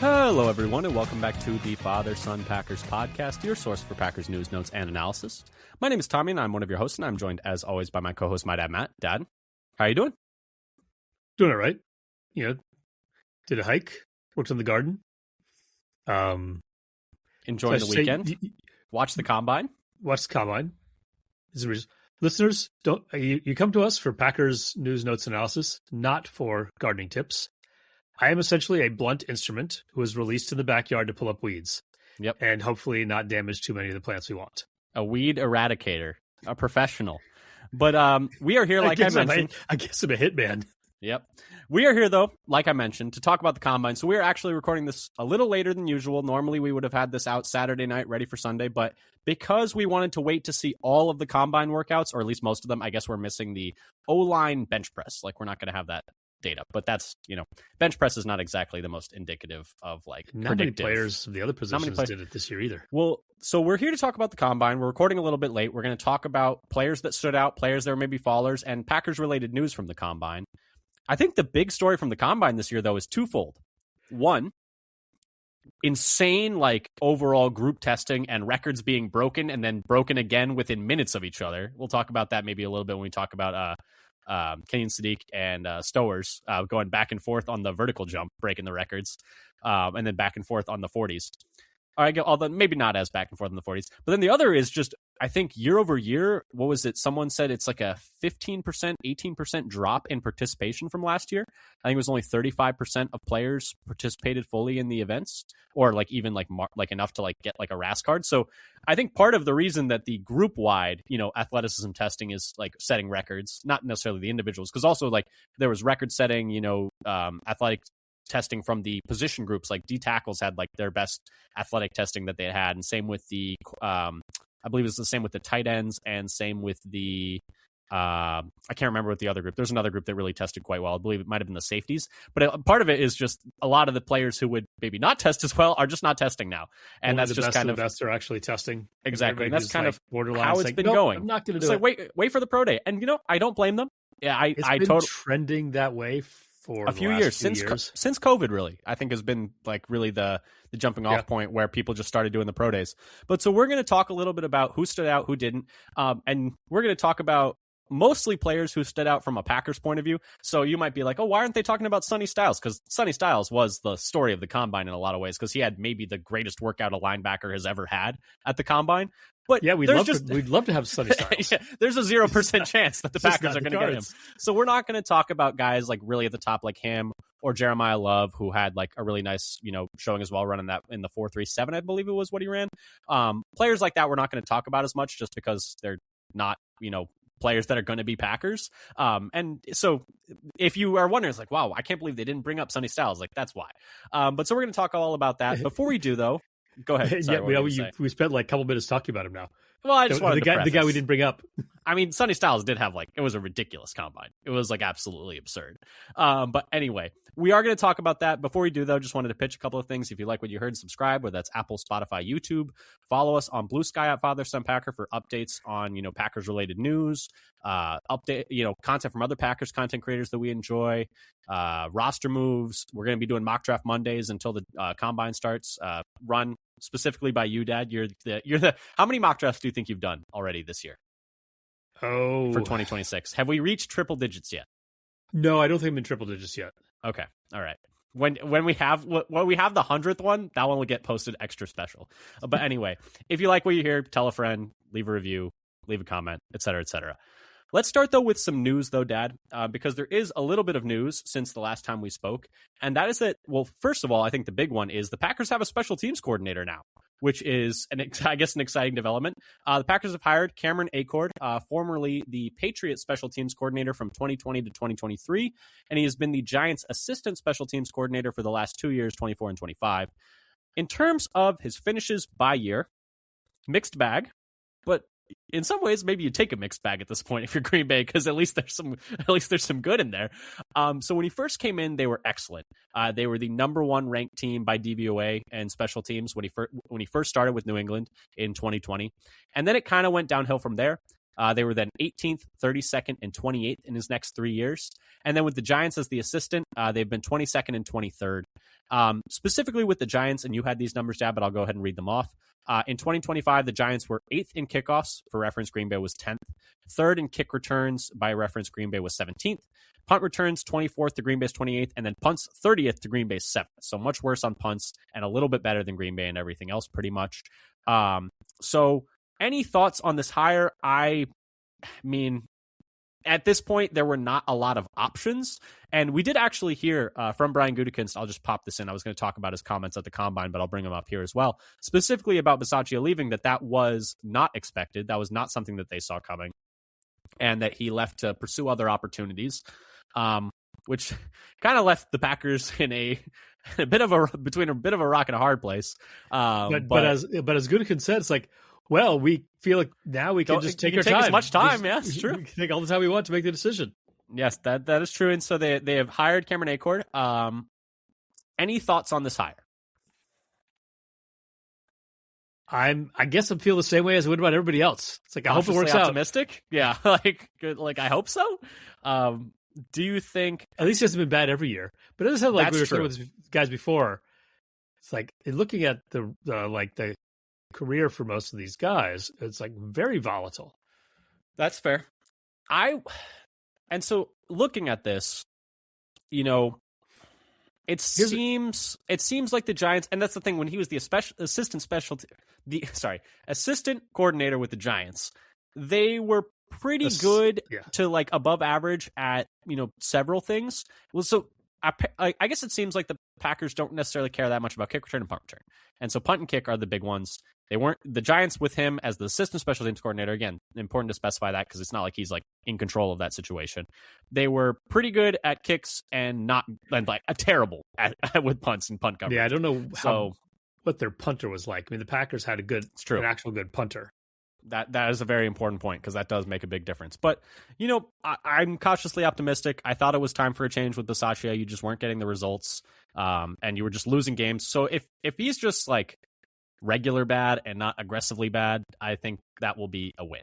Hello, everyone, and welcome back to the Father-Son Packers podcast, your source for Packers news, notes, and analysis. My name is Tommy, and I'm one of your hosts, and I'm joined, as always, by my co-host, my dad, Matt. Dad, how you doing? Doing all right. Did a hike, worked in the garden. Enjoying the weekend? Watch the Combine? Watch the Combine. Listeners, don't you come to us for Packers news, notes, analysis, not for gardening tips. I am essentially a blunt instrument who is released in the backyard to pull up weeds. Yep. And hopefully not damage too many of the plants we want. A weed eradicator, a professional. But we are here, like I mentioned. I guess I'm a hitman. Yep. We are here, though, like I mentioned, to talk about the Combine. So we are actually recording this a little later than usual. Normally, we would have had this out Saturday night, ready for Sunday. But because we wanted to wait to see all of the Combine workouts, or at least most of them, I guess we're missing the O-line bench press. Like, we're not going to have that data. But that's, bench press is not exactly the most indicative of, not predictive. Many players of the other positions did it this year either. Well, so we're here to talk about the Combine. We're recording a little bit late. We're going to talk about players that stood out, players that were maybe fallers, and Packers-related news from the Combine. I think the big story from the Combine this year, though, is twofold. One, insane, overall group testing and records being broken and then broken again within minutes of each other. We'll talk about that maybe a little bit when we talk about Kenyon Sadiq and Stowers going back and forth on the vertical jump, breaking the records, and then back and forth on the 40s. Although maybe not as back and forth in the 40s. But then the other is just, I think year over year, what was it? Someone said it's like a 15%, 18% drop in participation from last year. I think it was only 35% of players participated fully in the events, or even enough to get a RAS card. So I think part of the reason that the group wide, athleticism testing is setting records, not necessarily the individuals, because also there was record setting, athletic testing from the position groups, like D tackles had their best athletic testing that they had, and same with the I believe it's the same with the tight ends, and same with the I can't remember what the other group. There's another group that really tested quite well. I believe it might have been the safeties, but part of it is just a lot of the players who would maybe not test as well are just not testing now, and that's just kind of the best are actually testing. Exactly, and that's kind of borderline how it's been going. I'm not going to do it. Wait for the pro day, and I don't blame them. Yeah, it's been trending that way for a few years since COVID, really, I think has been really the jumping off point where people just started doing the pro days. But so we're going to talk a little bit about who stood out, who didn't, and we're going to talk about mostly players who stood out from a Packers point of view. So you might be like, oh, why aren't they talking about Sonny Styles? Because Sonny Styles was the story of the Combine in a lot of ways, because he had maybe the greatest workout a linebacker has ever had at the Combine. But yeah, we'd love to have Sonny Styles. There's a 0% chance that the Packers are going to get him. So we're not going to talk about guys really at the top like him or Jeremiah Love, who had a really nice, showing as well, running that in the 4.37, I believe it was what he ran. Players like that we're not going to talk about as much just because they're not, players that are going to be Packers. And so if you are wondering, it's wow, I can't believe they didn't bring up Sonny Styles. That's why. But so we're going to talk all about that. Before we do, though, go ahead. Sorry, we spent a couple minutes talking about him now. Well, I just wanted the guy we didn't bring up. I mean, Sonny Styles did have it was a ridiculous Combine. It was absolutely absurd. But anyway, we are going to talk about that. Before we do, though, just wanted to pitch a couple of things. If you like what you heard, subscribe, whether that's Apple, Spotify, YouTube. Follow us on Blue Sky at Father Son Packer for updates on Packers related news, content from other Packers content creators that we enjoy, roster moves. We're going to be doing mock draft Mondays until the Combine starts. Run specifically by you, Dad. You're the. How many mock drafts do you think you've done already this year? Oh, for 2026, have we reached triple digits yet? No, I don't think I'm in triple digits yet. Okay, all right. When we have the 100th one, that one will get posted extra special. But anyway, if you like what you hear, tell a friend, leave a review, leave a comment, etc., etc. Let's start, though, with some news, though, Dad, because there is a little bit of news since the last time we spoke. And that is that, well, first of all, I think the big one is the Packers have a special teams coordinator now, which is, an exciting development. The Packers have hired Cameron Acord, formerly the Patriots special teams coordinator from 2020 to 2023, and he has been the Giants assistant special teams coordinator for the last 2 years, 24 and 25. In terms of his finishes by year, mixed bag, but in some ways, maybe you take a mixed bag at this point if you're Green Bay, because at least there's some good in there. So when he first came in, they were excellent. They were the number one ranked team by DVOA and special teams when he first started with New England in 2020, and then it kind of went downhill from there. They were then 18th, 32nd, and 28th in his next 3 years. And then with the Giants as the assistant, they've been 22nd and 23rd. Specifically with the Giants, and you had these numbers down, but I'll go ahead and read them off. In 2025, the Giants were 8th in kickoffs. For reference, Green Bay was 10th. 3rd in kick returns. By reference, Green Bay was 17th. Punt returns, 24th to Green Bay's 28th. And then punts, 30th to Green Bay's 7th. So much worse on punts and a little bit better than Green Bay and everything else pretty much. So any thoughts on this hire? I mean, at this point, there were not a lot of options. And we did actually hear from Brian Gutekunst. I'll just pop this in. I was going to talk about his comments at the Combine, but I'll bring them up here as well. Specifically about Bisaccia leaving, that was not expected. That was not something that they saw coming. And that he left to pursue other opportunities, which kind of left the Packers in between a bit of a rock and a hard place. But as Gutekunst said, it's like, well, we feel like now we can just take our time. As much time, yeah, it's true. We can take all the time we want to make the decision. Yes, that is true. And so they have hired Cameron Achord. Any thoughts on this hire? I guess I feel the same way as I would about everybody else. It's like I hope it works out. Optimistic, yeah. Like I hope so. Do you think? At least it hasn't been bad every year. But as I said, like we were talking with guys before, it's like looking at the career for most of these guys, it's like very volatile. That's fair. And so looking at this, it seems like the Giants, and that's the thing, when he was the assistant coordinator with the Giants, they were pretty good to like above average at several things. Well, so I guess it seems like the Packers don't necessarily care that much about kick return and punt return, and so punt and kick are the big ones. They weren't the Giants with him as the assistant special teams coordinator. Again, important to specify that because it's not like he's like in control of that situation. They were pretty good at kicks and terrible at with punts and punt coverage. Yeah, I don't know what their punter was like. I mean, the Packers had an actual good punter. That is a very important point because that does make a big difference. But, I'm cautiously optimistic. I thought it was time for a change with Bisaccia. You just weren't getting the results, and you were just losing games. So if he's just like regular bad and not aggressively bad, I think that will be a win.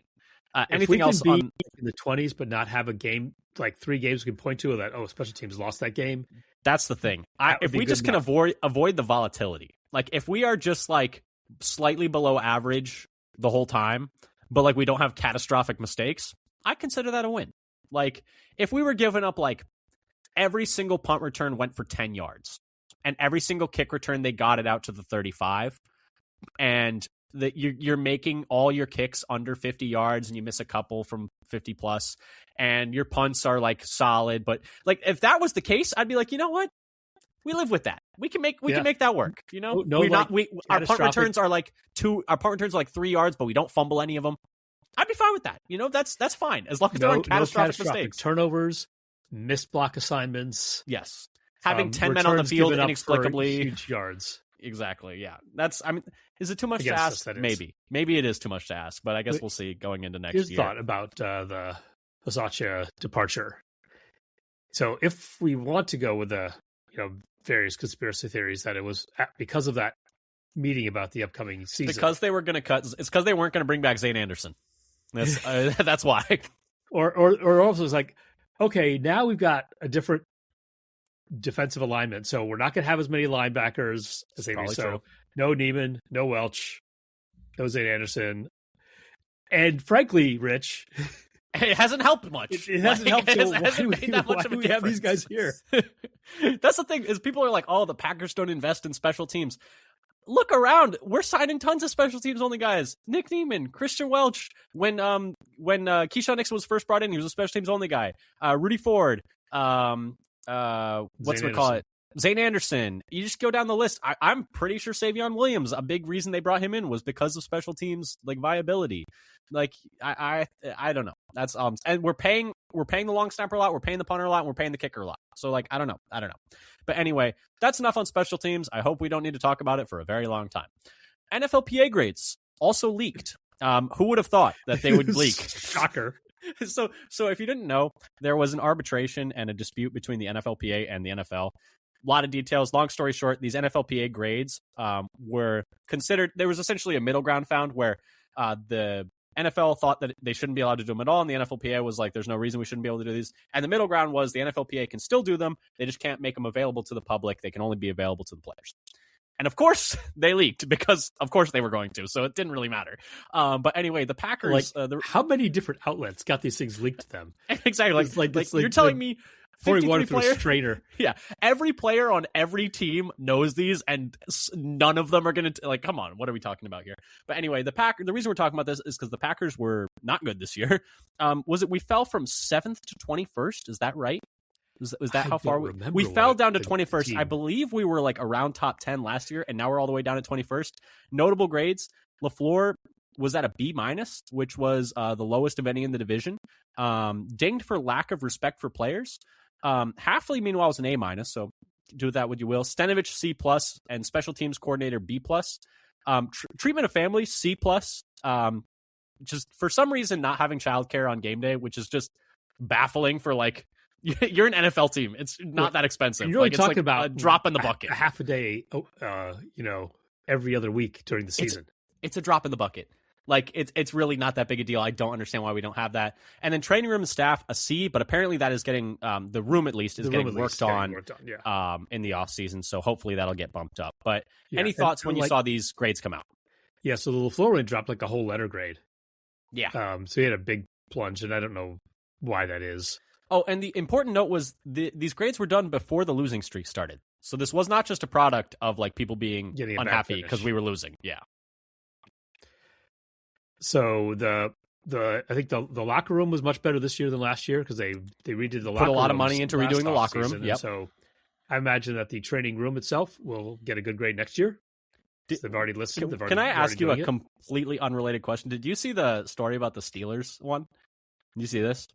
Anything else be in the 20s but not have a game, like 3 games we can point to that, special teams lost that game? That's the thing. If we just can avoid the volatility, like if we are just like slightly below average the whole time, but like we don't have catastrophic mistakes, I consider that a win. Like if we were giving up like every single punt return went for 10 yards and every single kick return they got it out to the 35, and that you're making all your kicks under 50 yards and you miss a couple from 50 plus and your punts are like solid, but like if that was the case, I'd be like, you know what? We live with that. We can make that work. Our punt returns are like 3 yards, but we don't fumble any of them. I'd be fine with that. That's fine as long as there aren't catastrophic mistakes. Turnovers, missed block assignments. Yes. Having 10 men on the field inexplicably. Huge yards. Exactly. Yeah. Is it too much to ask? Maybe it is too much to ask, but I guess we'll see going into next year. Here's a thought about the Bisaccia departure. So if we want to go with the various conspiracy theories that it was because of that meeting about the upcoming season, because they were going to cut. It's because they weren't going to bring back Zane Anderson. That's why. Or also it's like, okay, now we've got a different defensive alignment, so we're not going to have as many linebackers as they so true. No Neiman, no Welch, no Zane Anderson, and frankly, Rich, it hasn't helped much. It hasn't helped. So why do we have these guys here? That's the thing is people are like, oh, the Packers don't invest in special teams. Look around. We're signing tons of special teams only guys. Nick Neiman, Christian Welch. When Keyshawn Nixon was first brought in, he was a special teams only guy. Rudy Ford. Zane Anderson. You just go down the list. I'm pretty sure Savion Williams, a big reason they brought him in was because of special teams like viability. Like I don't know. That's and we're paying the long snapper a lot, we're paying the punter a lot, and we're paying the kicker a lot. So like I don't know. But anyway, that's enough on special teams. I hope we don't need to talk about it for a very long time. NFLPA grades also leaked. Who would have thought that they would leak? Shocker. So if you didn't know, there was an arbitration and a dispute between the NFLPA and the NFL. A lot of details. Long story short, these NFLPA grades were considered. There was essentially a middle ground found where the NFL thought that they shouldn't be allowed to do them at all, and the NFLPA was like, there's no reason we shouldn't be able to do these. And the middle ground was the NFLPA can still do them. They just can't make them available to the public. They can only be available to the players. And of course, they leaked because, of course, they were going to. So it didn't really matter. But anyway, the Packers... how many different outlets got these things leaked to them? Exactly. Like you're telling me... 41 through a strainer. Yeah. Every player on every team knows these, and none of them are going to... Like, come on, what are we talking about here? But anyway, the reason we're talking about this is because the Packers were not good this year. Was it we fell from 7th to 21st? Is that right? Was that how far we fell down to 21st? I believe we were like around top 10 last year, and now we're all the way down to 21st. Notable grades: LaFleur was at a B-, which was the lowest of any in the division. Dinged for lack of respect for players. Halfley, meanwhile, was an A-, so do with that what you will. Stenovich, C+, and special teams coordinator, B+. Treatment of family, C+. Just for some reason not having childcare on game day, which is just baffling for like, you're an NFL team. It's not that expensive. You're really like, talking it's like about a drop in the bucket. A half a day, every other week during the season. It's a drop in the bucket. Like, it's really not that big a deal. I don't understand why we don't have that. And then training room and staff, a C, but apparently that is getting, the room at least is getting worked on in the off season. So hopefully that'll get bumped up. But any thoughts when you saw these grades come out? Yeah, so the LaFleur one dropped like a whole letter grade. Yeah. So he had a big plunge, and I don't know why that is. Oh, and the important note was these grades were done before the losing streak started. So this was not just a product of like people being unhappy because we were losing. Yeah. So I think the locker room was much better this year than last year because they redid the locker room. Put a lot of money into redoing the locker room. Yep. So I imagine that the training room itself will get a good grade next year. They've already listed. Can I ask you a completely unrelated question? Did you see the story about the Steelers one? Did you see this?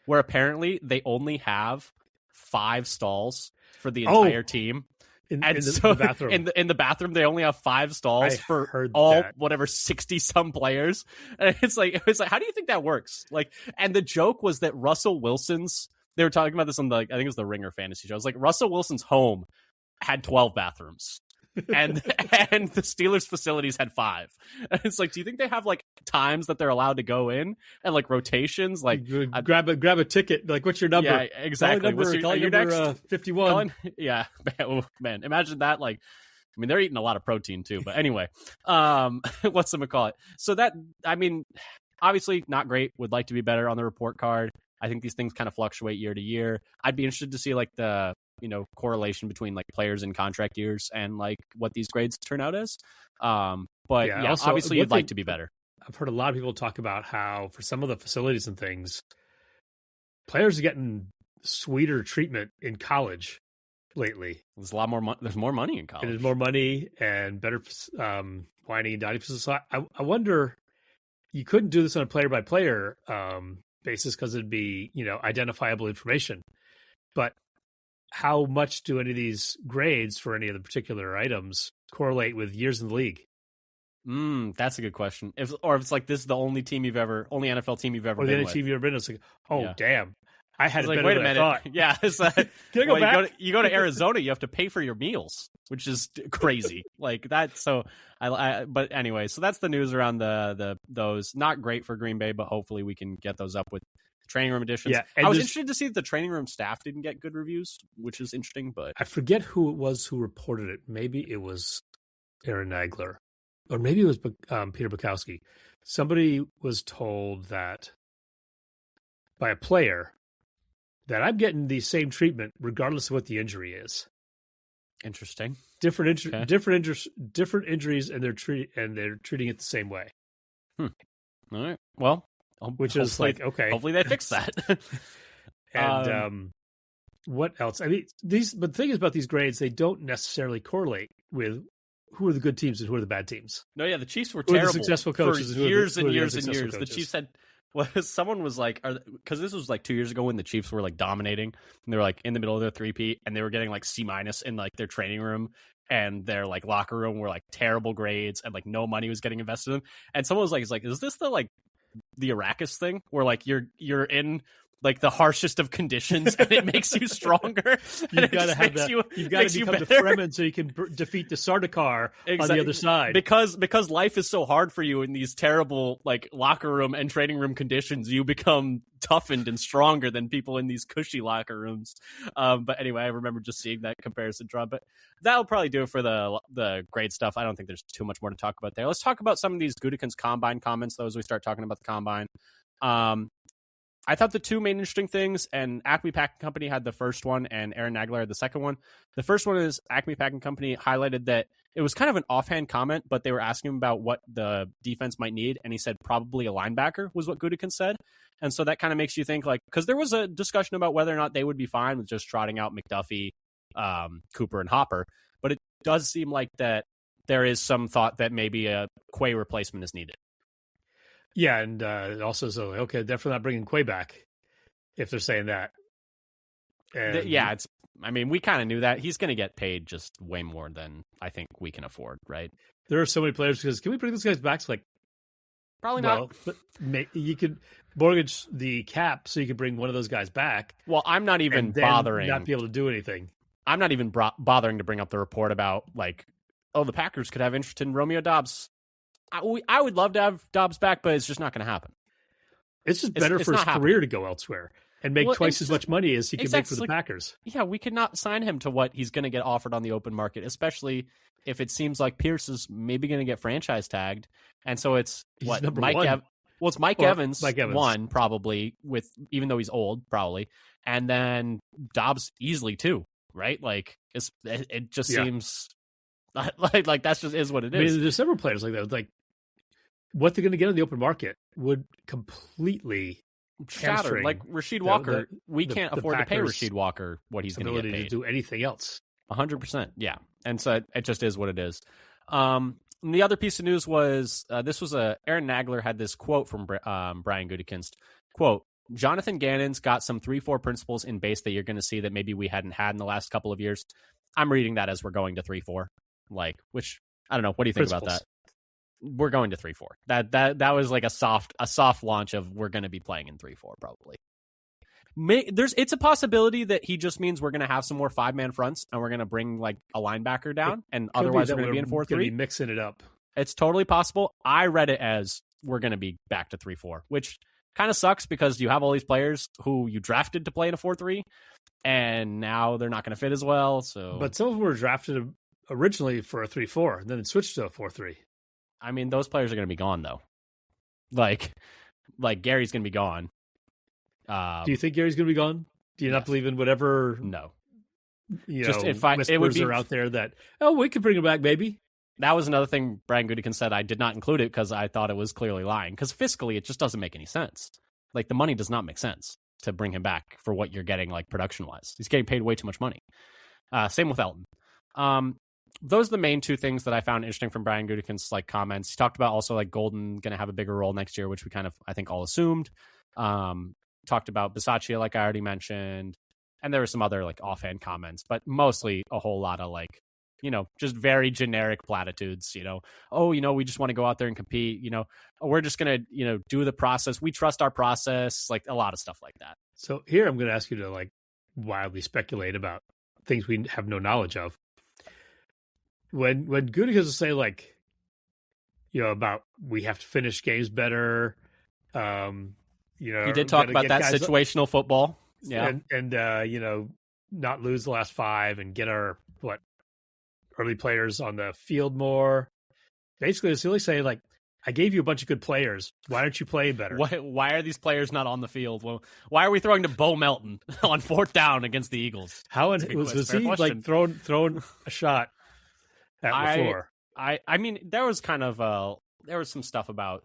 Where apparently they only have 5 stalls for the entire team. In the bathroom. In the bathroom, they only have 5 stalls for all whatever 60-some players. And it's like, how do you think that works? Like, and the joke was that Russell Wilson's. They were talking about this on I think it was the Ringer fantasy show. It was like Russell Wilson's home had 12 bathrooms. and the Steelers facilities had 5. And it's like, do you think they have like times that they're allowed to go in and like rotations? Like grab a ticket. Like, what's your number? Yeah, exactly. What's your next? 51. Yeah, man. Imagine that. Like, I mean, they're eating a lot of protein too. But anyway, whatchamacallit? So that, I mean, obviously not great. Would like to be better on the report card. I think these things kind of fluctuate year to year. I'd be interested to see like the correlation between like players and contract years and like what these grades turn out as. But also, obviously you'd like to be better. I've heard a lot of people talk about how for some of the facilities and things, players are getting sweeter treatment in college lately. There's a lot more there's more money in college. And there's more money and better whining and dining facilities. So I wonder, you couldn't do this on a player by player basis because it'd be, identifiable information. But how much do any of these grades for any of the particular items correlate with years in the league? That's a good question. If it's like this is the only team only NFL team you've ever been with. Or the only team you've ever been with. It's like, damn. I had it better wait a than minute. I thought. Yeah. It's like, Can I go back? You go to Arizona, you have to pay for your meals, which is crazy. Like that. So but anyway, so that's the news around those. Not great for Green Bay, but hopefully we can get those up with training room additions. Yeah, I was interested to see that the training room staff didn't get good reviews, which is interesting. But I forget who it was who reported it. Maybe it was Aaron Nagler, or maybe it was Peter Bukowski. Somebody was told that by a player that I'm getting the same treatment regardless of what the injury is. Interesting. Different injuries, and they're treating it the same way. All right. Well. Which is like, okay. Hopefully they fix that. And what else? I mean, but the thing is about these grades, they don't necessarily correlate with who are the good teams and who are the bad teams. No, yeah, the Chiefs were terrible. The successful coaches for years and years. Coaches. The Chiefs had, someone was like, because this was like 2 years ago when the Chiefs were like dominating, and they were like in the middle of their 3-peat, and they were getting like C- in like their training room. And their like locker room were like terrible grades, and like no money was getting invested in. And someone was like, is this the like the Arrakis thing where like you're in like the harshest of conditions, and it makes you stronger. You've got to have you've got to become the Fremen so you can defeat the Sardaukar on the other side. Because life is so hard for you in these terrible like locker room and training room conditions, you become toughened and stronger than people in these cushy locker rooms. But anyway, I remember just seeing that comparison drawn. But that'll probably do it for the grade stuff. I don't think there's too much more to talk about there. Let's talk about some of these Gutekunst Combine comments, though, as we start talking about the Combine. I thought the two main interesting things, and Acme Packing Company had the first one, and Aaron Nagler had the second one. The first one is Acme Packing Company highlighted that it was kind of an offhand comment, but they were asking him about what the defense might need, and he said probably a linebacker was what Gutekunst said. And so that kind of makes you think, like, because there was a discussion about whether or not they would be fine with just trotting out McDuffie, Cooper, and Hopper, but it does seem like that there is some thought that maybe a Quay replacement is needed. Yeah, and also, so okay, definitely not bringing Quay back if they're saying that. And I mean, we kind of knew that. He's going to get paid just way more than I think we can afford, right? There are so many players because can we bring these guys back? It's like, probably not. But you could mortgage the cap so you could bring one of those guys back. Well, I'm not even bothering. Not be able to do anything. I'm not even bothering to bring up the report about like, oh, the Packers could have interest in Romeo Doubs. I would love to have Doubs back, but it's just not going to happen. It's just better for his career to go elsewhere and make twice as much money as he can make for the Packers. Yeah, we could not sign him to what he's going to get offered on the open market, especially if it seems like Pierce is maybe going to get franchise tagged. And so it's Mike Evans, one probably, with even though he's old, probably, and then Doubs easily too, right? Like it just seems like that's just is what it is. I mean, there's several players like that. Like what they're going to get on the open market would completely shatter. Like Rasheed Walker, we can't afford to pay Rasheed Walker what he's going to get paid to do anything else. 100%, yeah. And so it just is what it is. The other piece of news was this was Aaron Nagler had this quote from Brian Gutekunst. Quote, Jonathan Gannon's got some 3-4 principles in base that you're going to see that maybe we hadn't had in the last couple of years. I'm reading that as we're going to 3-4. Like, which I don't know. What do you think about that? We're going to 3-4. That was like a soft launch of we're going to be playing in 3-4 probably. It's a possibility that he just means we're going to have some more 5-man fronts and we're going to bring like a linebacker down, and otherwise we're going to be in 4-3. Mixing it up. It's totally possible. I read it as we're going to be back to 3-4, which kind of sucks because you have all these players who you drafted to play in a 4-3, and now they're not going to fit as well. So, but some of them were drafted originally for a 3-4, and then it switched to a 4-3. I mean, those players are going to be gone though. Like Gary's going to be gone. Do you think Gary's going to be gone? Do you not believe in whatever? No. Whispers are out there that we could bring him back, maybe. That was another thing Brian Gutekunst said. I did not include it because I thought it was clearly lying. Because fiscally, it just doesn't make any sense. Like the money does not make sense to bring him back for what you're getting, like production wise. He's getting paid way too much money. Same with Elton. Those are the main two things that I found interesting from Brian Gutekunst's like comments. He talked about also like Golden going to have a bigger role next year, which we kind of I think all assumed. Talked about Bisaccia, like I already mentioned, and there were some other like offhand comments, but mostly a whole lot of like, just very generic platitudes, we just want to go out there and compete, we're just going to, do the process. We trust our process, like a lot of stuff like that. So here I'm going to ask you to like wildly speculate about things we have no knowledge of. When Gutekunst say like, about we have to finish games better, he did talk about that situational football. Yeah. And not lose the last 5 and get our early players on the field more. Basically, it's really saying like, I gave you a bunch of good players. Why aren't you playing better? Why are these players not on the field? Well, why are we throwing to Bo Melton on 4th down against the Eagles? How was he like throwing a shot at LaFleur? I mean, there was kind of there was some stuff about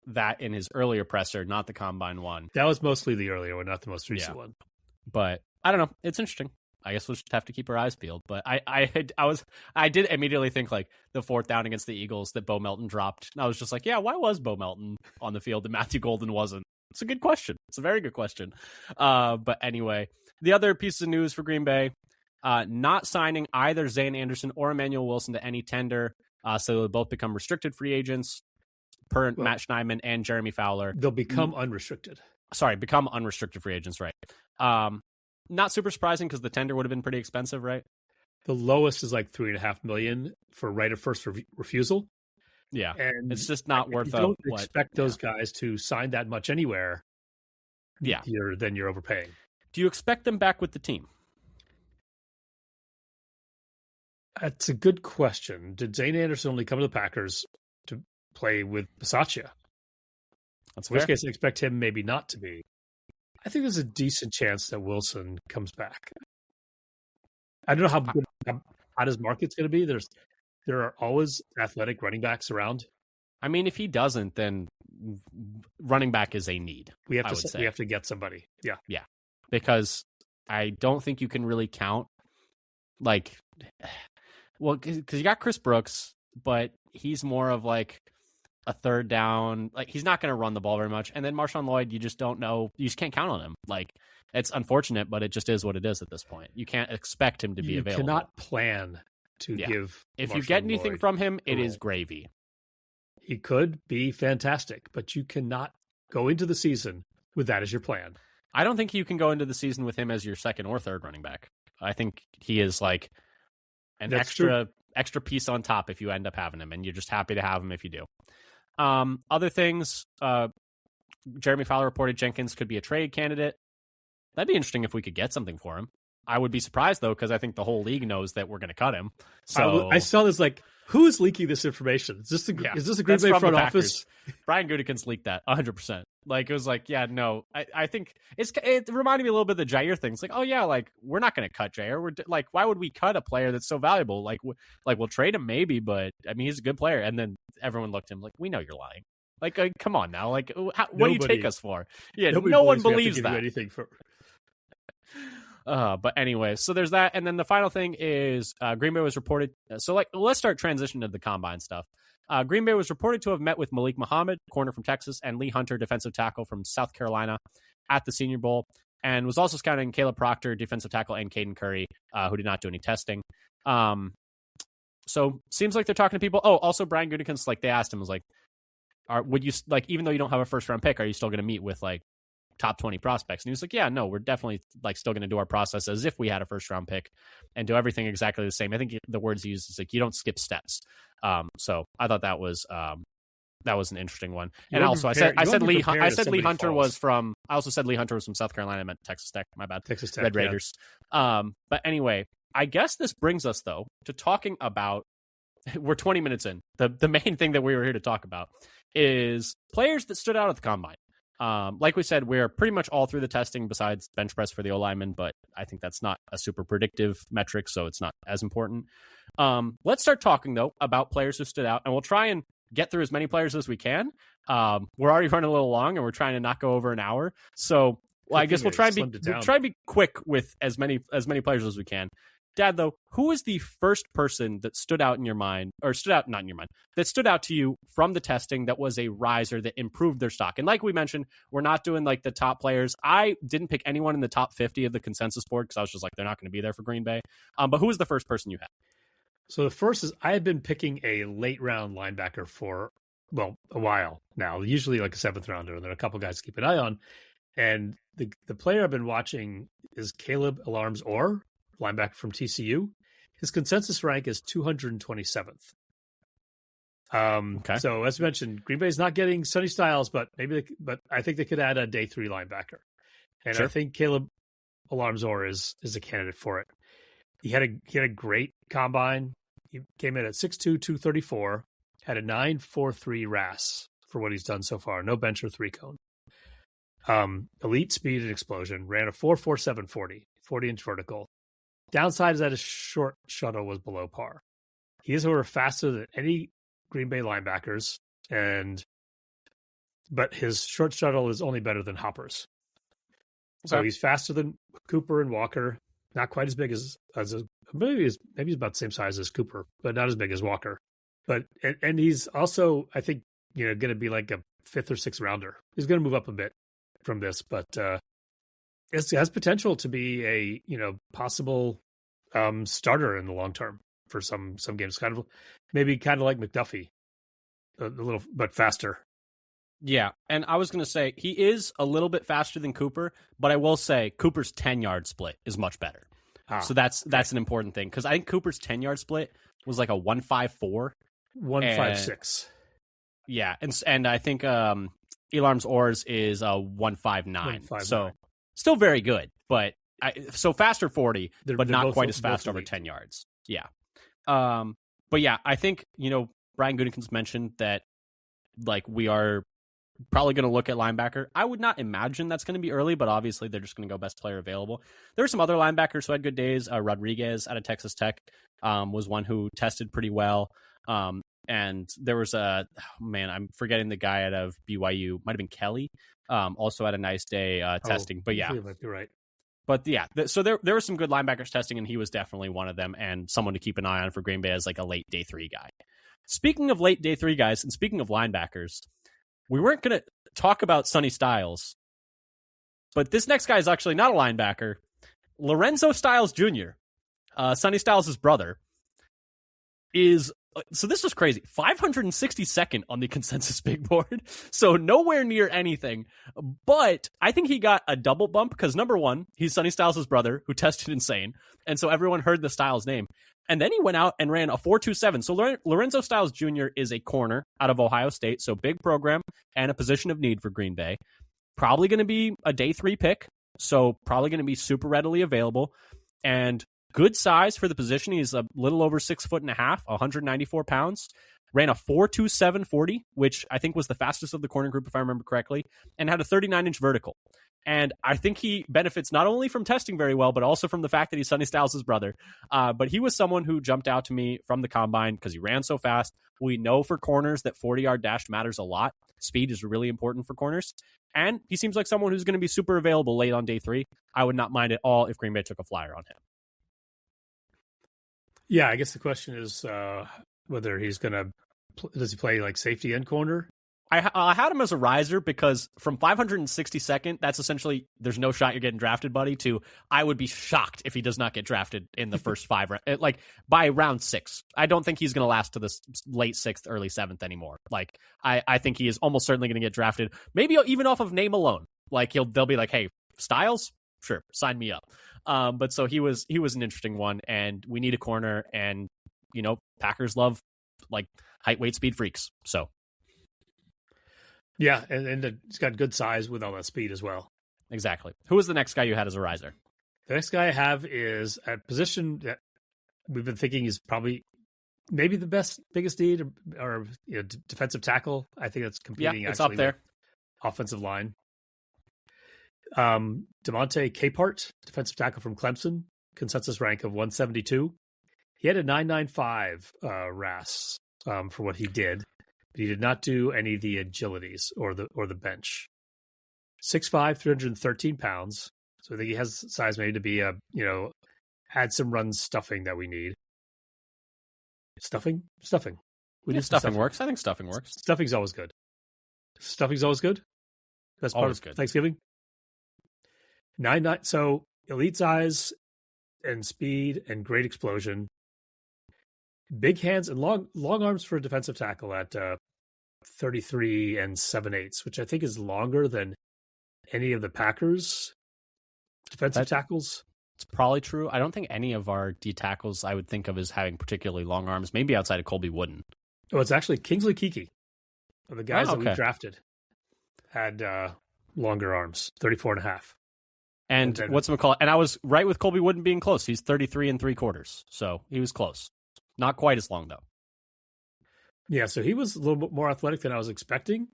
that in his earlier presser, not the Combine one. That was mostly the earlier one, not the most recent one. But I don't know. It's interesting. I guess we'll just have to keep our eyes peeled. But I did immediately think like the 4th down against the Eagles that Bo Melton dropped. And I was just like, yeah, why was Bo Melton on the field and Matthew Golden wasn't? It's a good question. It's a very good question. But anyway, the other piece of news for Green Bay, not signing either Zane Anderson or Emmanuel Wilson to any tender. So they'll both become restricted free agents. Per Matt Schneidman and Jeremy Fowler. They'll become unrestricted. Sorry, become unrestricted free agents, right? Not super surprising because the tender would have been pretty expensive, right? The lowest is like $3.5 million for right of first refusal. Yeah, And it's just not if worth you don't expect those guys to sign that much anywhere. Yeah, you're overpaying. Do you expect them back with the team? That's a good question. Did Zane Anderson only come to the Packers to play with Bisaccia? That's in which case, I expect him maybe not to be. I think there's a decent chance that Wilson comes back. I don't know how good, how hot his market's going to be. There are always athletic running backs around. I mean, if he doesn't, then running back is a need. We have to get somebody. Yeah, because I don't think you can really count because you got Chris Brooks, but he's more of like a third down. Like he's not going to run the ball very much. And then Marshawn Lloyd, you just don't know. You just can't count on him. Like it's unfortunate, but it just is what it is at this point. You can't expect him to be available. You cannot plan to give. If Marshawn you get anything Lloyd from him, it is gravy. He could be fantastic, but you cannot go into the season with that as your plan. I don't think you can go into the season with him as your second or third running back. I think he is like an extra piece on top if you end up having him, and you're just happy to have him if you do. Other things, Jeremy Fowler reported Jenkins could be a trade candidate. That'd be interesting if we could get something for him. I would be surprised, though, because I think the whole league knows that we're going to cut him. So I saw this like, who is leaking this information? Is this the Green Bay front office? Brian Gutekunst leaked that 100%. Like it was like, yeah, no. I think it reminded me a little bit of the Jair thing. It's like, oh yeah, like we're not going to cut Jair. We're like, why would we cut a player that's so valuable? Like we'll trade him maybe, but I mean he's a good player. And then everyone looked at him like, we know you're lying. Like come on now. Like what do you take us for? Yeah, no one believes that. Anything for. But anyway, so there's that, and then the final thing is Green Bay was reported. So let's start transitioning to the combine stuff. Green Bay was reported to have met with Malik Muhammad, corner from Texas, and Lee Hunter, defensive tackle from South Carolina, at the Senior Bowl, and was also scouting Caleb Proctor, defensive tackle, and Caden Curry, who did not do any testing. So seems like they're talking to people. Oh, also Brian Gutekunst, like they asked him, was like, would you like, even though you don't have a first round pick, are you still going to meet with like top 20 prospects? And he was like, yeah, no, we're definitely like still going to do our process as if we had a first round pick and do everything exactly the same. I think the words he used is like, you don't skip steps. So I thought that was an interesting one. And also I said Lee Hunter was from South Carolina. I meant Texas Tech, my bad. Texas Tech, Red Raiders. Yeah. But anyway, I guess this brings us though to talking about, we're 20 minutes in. The main thing that we were here to talk about is players that stood out at the combine. Like we said, we're pretty much all through the testing besides bench press for the O-lineman, but I think that's not a super predictive metric, so it's not as important. Let's start talking, though, about players who stood out, and we'll try and get through as many players as we can. We're already running a little long, and we're trying to not go over an hour. So I guess we'll try and be quick with as many players as we can. Dad, though, who is the first person that stood out in your mind, or that stood out to you from the testing that was a riser that improved their stock? And like we mentioned, we're not doing like the top players. I didn't pick anyone in the top 50 of the consensus board because I was just like, they're not going to be there for Green Bay. But who was the first person you had? So the first is, I have been picking a late round linebacker for, a while now, usually like a 7th rounder, and then a couple guys to keep an eye on. And the player I've been watching is Caleb Alarms-Orr, linebacker from TCU. His consensus rank is 227th. Okay. So as mentioned, Green Bay's not getting Sonny Styles, but I think they could add a day 3 linebacker. And sure. I think Caleb Alarms-Orr is a candidate for it. He had a great combine. He came in at 6'2", 234, had a 9.43 RAS for what he's done so far. No bench or 3-cone. Elite speed and explosion. Ran a 4.47 40-inch vertical. Downside is that his short shuttle was below par. He is, however, faster than any Green Bay linebackers, but his short shuttle is only better than Hopper's. Okay. So he's faster than Cooper and Walker. Not quite as big as maybe he's about the same size as Cooper, but not as big as Walker. But and he's also, I think, going to be like a 5th or 6th rounder. He's going to move up a bit from this, but it has potential to be a possible starter in the long term for some games. Kind of like McDuffie, a little but faster. Yeah, and I was going to say he is a little bit faster than Cooper, but I will say Cooper's 10-yard split is much better. So that's an important thing because I think Cooper's 10-yard split was like a 1.54, 1.56. Yeah, and I think Elarm's Oars is a 1.59. So still very good, but so faster 40, but not quite as fast over 10 yards. Yeah. But yeah, I think, Brian Gutekunst mentioned that like we are probably going to look at linebacker. I would not imagine that's going to be early, but obviously they're just going to go best player available. There were some other linebackers who had good days. Rodriguez out of Texas Tech was one who tested pretty well. And there was I'm forgetting the guy out of BYU, might have been Kelly, also had a nice day testing. But yeah, you might be right. But yeah, so there were some good linebackers testing, and he was definitely one of them, and someone to keep an eye on for Green Bay as like a late day 3 guy. Speaking of late day 3 guys, and speaking of linebackers, we weren't going to talk about Sonny Styles, but this next guy is actually not a linebacker. Lorenzo Styles Jr., Sonny Styles' brother, is... So this was crazy. 562nd on the consensus big board. So nowhere near anything. But I think he got a double bump because, number one, he's Sonny Styles' brother who tested insane. And so everyone heard the Styles name. And then he went out and ran a 4.27. So Lorenzo Styles Jr. is a corner out of Ohio State. So big program and a position of need for Green Bay. Probably going to be a day 3 pick. So probably going to be super readily available. And good size for the position. He's a little over 6'1.5", 194 pounds. Ran a 4.27 40, which I think was the fastest of the corner group, if I remember correctly, and had a 39-inch vertical. And I think he benefits not only from testing very well, but also from the fact that he's Sonny Styles' brother. But he was someone who jumped out to me from the combine because he ran so fast. We know for corners that 40-yard dash matters a lot. Speed is really important for corners. And he seems like someone who's going to be super available late on day 3. I would not mind at all if Green Bay took a flyer on him. Yeah, I guess the question is whether he's going to does he play like safety and corner? I had him as a riser because from 562nd, that's essentially there's no shot you're getting drafted, buddy, to I would be shocked if he does not get drafted in the first 5, like by round 6. I don't think he's going to last to the late 6th, early 7th anymore. Like I think he is almost certainly going to get drafted, maybe even off of name alone. Like they'll be like, hey, Styles, sure, sign me up. But so he was an interesting one, and we need a corner, and Packers love like height, weight, speed freaks. So yeah, and he's got good size with all that speed as well. Exactly. Who was the next guy you had as a riser? The next guy I have is a position that we've been thinking is probably maybe the biggest need or defensive tackle. I think that's competing. Yeah, it's up there. Offensive line. DeMonte Capehart, defensive tackle from Clemson, consensus rank of 172. He had a 995 RAS for what he did, but he did not do any of the agilities or the bench. 6'5", 313 pounds. So I think he has size maybe to be add some run stuffing that we need. Stuffing. We need stuffing works. I think stuffing works. Stuffing's always good. That's part of Thanksgiving. 9'9", so elite size and speed and great explosion. Big hands and long arms for a defensive tackle at 33 and 7/8, which I think is longer than any of the Packers defensive tackles. It's probably true. I don't think any of our D tackles I would think of as having particularly long arms, maybe outside of Colby Wooden. Oh, it's actually Kingsley Keke. The guys that we drafted had longer arms, 34 and a half. And whatchamacallit? And I was right with Colby Wooden being close. He's 33 3/4. So he was close. Not quite as long, though. Yeah, so he was a little bit more athletic than I was expecting.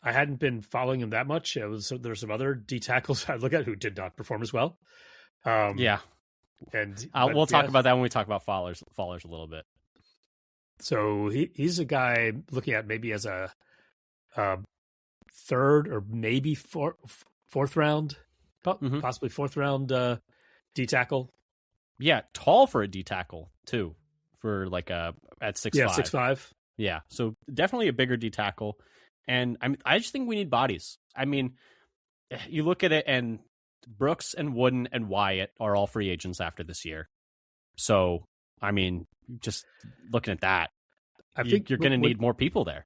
I hadn't been following him that much. There's some other D tackles I look at who did not perform as well. Yeah. We'll talk about that when we talk about fallers a little bit. So he's a guy looking at maybe as a third or maybe fourth round, possibly fourth round D tackle. Yeah, tall for a D tackle too, for like at 6'5". Yeah, 6'5". Yeah, so definitely a bigger D tackle, and I just think we need bodies. I mean, you look at it, and Brooks and Wooden and Wyatt are all free agents after this year. So, I mean, just looking at that, I think you're going to need more people there.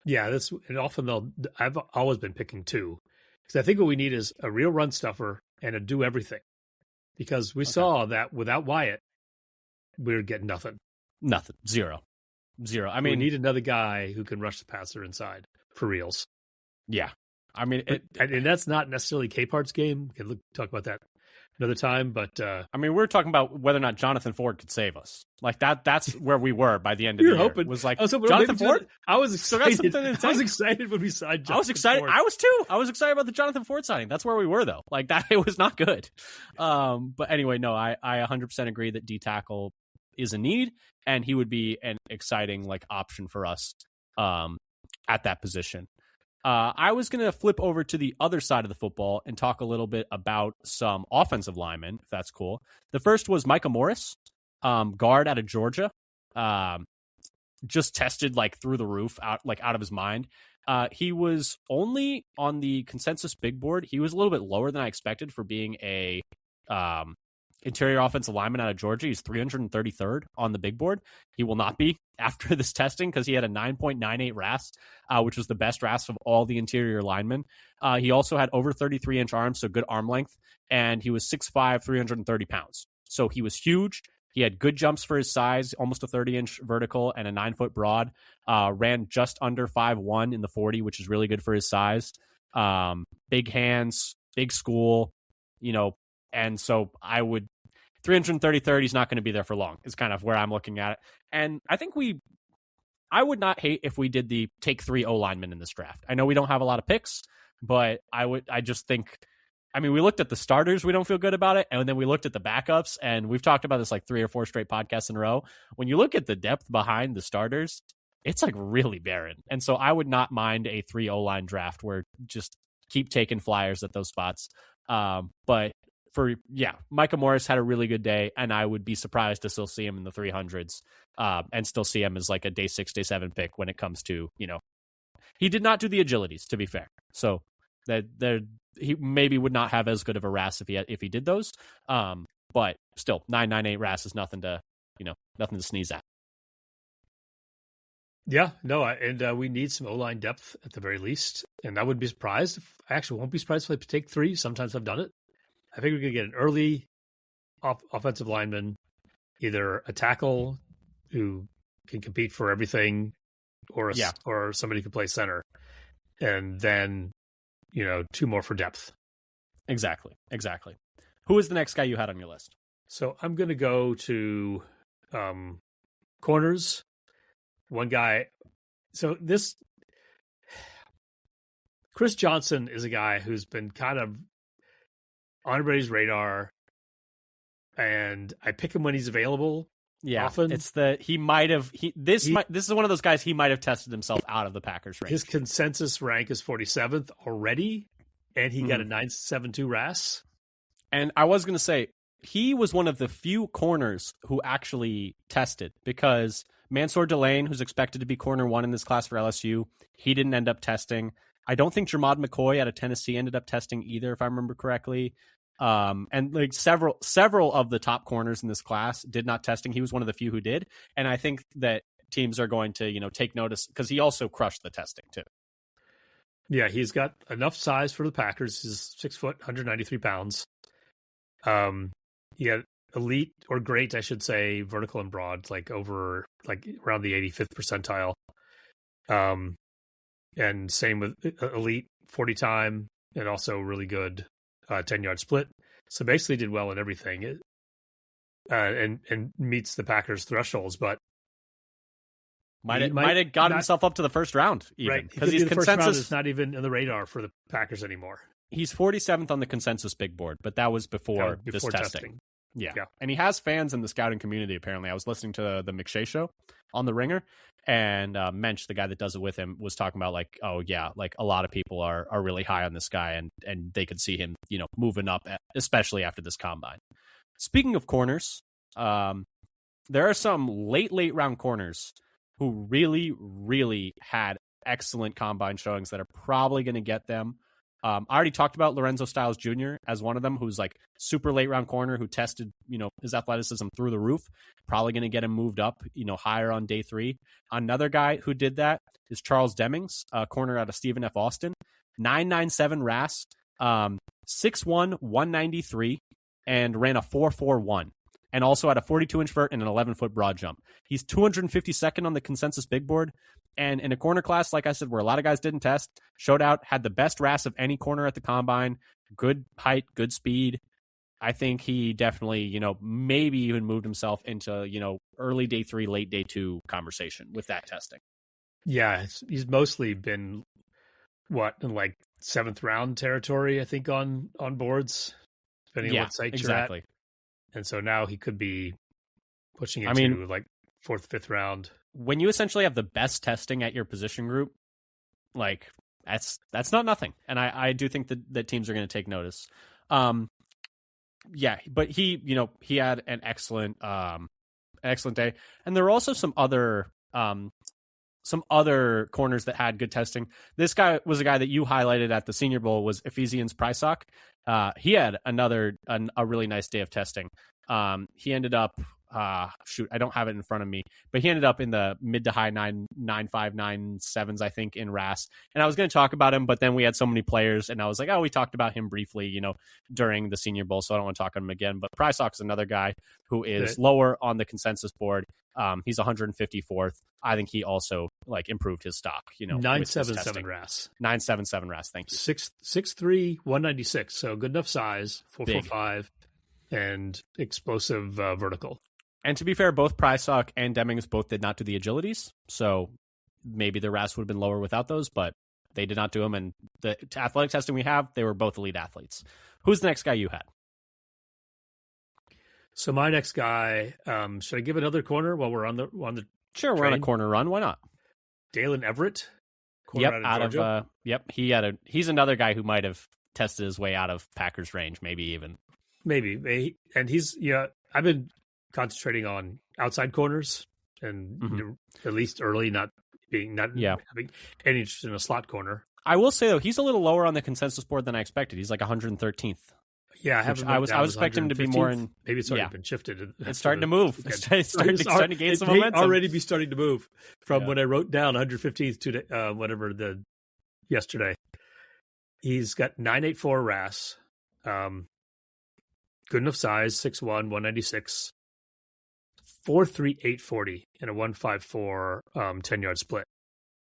Yeah, and often I've always been picking two because I think what we need is a real run stuffer and a do everything. Because we Okay. saw that without Wyatt, we're getting nothing. Nothing. Zero. I We mean, need another guy who can rush the passer inside for reals. yeah. I mean, And that's not necessarily Capart's game. We can talk about that another time. But I mean, we're talking about whether or not Jonathan Ford could save us. Like that's where we were by the end of we the were year. hoping. Was like, I was hoping Jonathan Ford? I was excited. I was excited when we signed Jonathan I was excited. Ford. I was too. I was excited about the Jonathan Ford signing. That's where we were, though. Like, that, it was not good. But anyway, no, I 100% agree that D-tackle is a need, and he would be an exciting, like, option for us at that position. I was going to flip over to the other side of the football and talk a little bit about some offensive linemen, if that's cool. The first was Micah Morris, guard out of Georgia. Just tested like through the roof, out of his mind. He was only on the consensus big board. He was a little bit lower than I expected for being a interior offensive lineman out of Georgia. He's 333rd on the big board. He will not be after this testing because he had a 9.98 RAS, which was the best RAS of all the interior linemen. He also had over 33-inch arms, so good arm length, and he was 6'5", 330 pounds. So he was huge. He had good jumps for his size, almost a 30-inch vertical and a 9-foot broad. Ran just under 5'1" in the 40, which is really good for his size. Big hands, big school, and so I would 333rd, he's not going to be there for long, is kind of where I'm looking at it. And I think I would not hate if we did the take 3 O-linemen in this draft. I know we don't have a lot of picks, but I just think, I mean, we looked at the starters, we don't feel good about it. And then we looked at the backups, and we've talked about this like 3 or 4 straight podcasts in a row. When you look at the depth behind the starters, it's like really barren. And so I would not mind a 3 O-line draft where just keep taking flyers at those spots. But Micah Morris had a really good day, and I would be surprised to still see him in the 300s and still see him as like a day 6, day 7 pick when it comes to, he did not do the agilities, to be fair. So that he maybe would not have as good of a RAS if he did those. But still, 998 RAS is nothing to sneeze at. Yeah, no, and we need some O-line depth at the very least, and I wouldn't be surprised. I actually won't be surprised if I take 3. Sometimes I've done it. I think we're going to get an early offensive lineman, either a tackle who can compete for everything, or somebody who can play center, and then 2 more for depth. Exactly. Who is the next guy you had on your list? So I'm going to go to corners. One guy. So Chris Johnson is a guy who's been kind of on everybody's radar, and I pick him when he's available. Yeah, often. It's this is one of those guys, he might have tested himself out of the Packers range. His consensus rank is 47th already, and he got a 9.72 RAS. And I was going to say, he was one of the few corners who actually tested, because Mansour Delane, who's expected to be corner 1 in this class for LSU, he didn't end up testing. I don't think Jermod McCoy out of Tennessee ended up testing either, if I remember correctly. And like several of the top corners in this class did not testing. He was one of the few who did. And I think that teams are going to, take notice, because he also crushed the testing too. Yeah, he's got enough size for the Packers. He's 6 foot, 193 pounds. He had elite or great, I should say, vertical and broad, around the 85th percentile. And same with elite 40 time, and also really good 10-yard split. So basically did well in everything, and meets the Packers thresholds, but might have got himself up to the first round, even, right? Because he's consensus. First round is not even in the radar for the Packers anymore. He's 47th on the consensus big board, but that was before this testing. Yeah. And he has fans in the scouting community, apparently. I was listening to the McShay show on the Ringer, and Mensch, the guy that does it with him, was talking about a lot of people are really high on this guy, and they could see him, moving up, especially after this combine. Speaking of corners, there are some late round corners who really, really had excellent combine showings that are probably going to get them I already talked about Lorenzo Styles Jr. as one of them, who's like super late round corner who tested, his athleticism through the roof. Probably going to get him moved up, higher on day 3. Another guy who did that is Charles Demings, corner out of Stephen F. Austin, 997 RAS, 6'1", 193, and ran a 4.41. And also had a 42-inch vert and an 11-foot broad jump. He's 252nd on the consensus big board. And in a corner class, like I said, where a lot of guys didn't test, showed out, had the best RAS of any corner at the combine, good height, good speed. I think he definitely, maybe even moved himself into, early day 3, late day 2 conversation with that testing. Yeah, he's mostly been, in like 7th round territory, I think, on boards, depending on what site exactly. you're at. And so now he could be pushing into like 4th, 5th round. When you essentially have the best testing at your position group, like that's not nothing. And I do think that teams are going to take notice. But he had an excellent day. And there were also some other corners that had good testing. This guy was a guy that you highlighted at the Senior Bowl, was Ephesians Prysock. He had a really nice day of testing. He ended up, I don't have it in front of me, but he ended up in the mid to high 9.5-9.7s, I think, in RAS. And I was going to talk about him, but then we had so many players, and I was like, we talked about him briefly, during the Senior Bowl, so I don't want to talk about him again. But Prysock is another guy who is lower on the consensus board. He's 154th. I think he also improved his stock. 977 RAS. 977 RAS. Thank you. 6'3", 196. So good enough size. 4.45 and explosive vertical. And to be fair, both Prysock and Demings both did not do the agilities. So maybe the RAS would have been lower without those, but they did not do them. And the athletic testing we have, they were both elite athletes. Who's the next guy you had? So my next guy, should I give another corner while we're on the Sure, we're on a corner run. Why not? Dalen Everett. Out of he's another guy who might have tested his way out of Packers range, maybe. And he's I've been concentrating on outside corners and at least early, not having any interest in a slot corner. I will say though, he's a little lower on the consensus board than I expected. He's like 113th. Yeah, I was expecting him to be more in. Maybe it's already been shifted. It's starting to move. It's starting to gain some momentum. Already be starting to move from when I wrote down 115th to yesterday. He's got 984 RAS, good enough size, 6'1", 196, 4.3, 840, and a 154 10-yard split.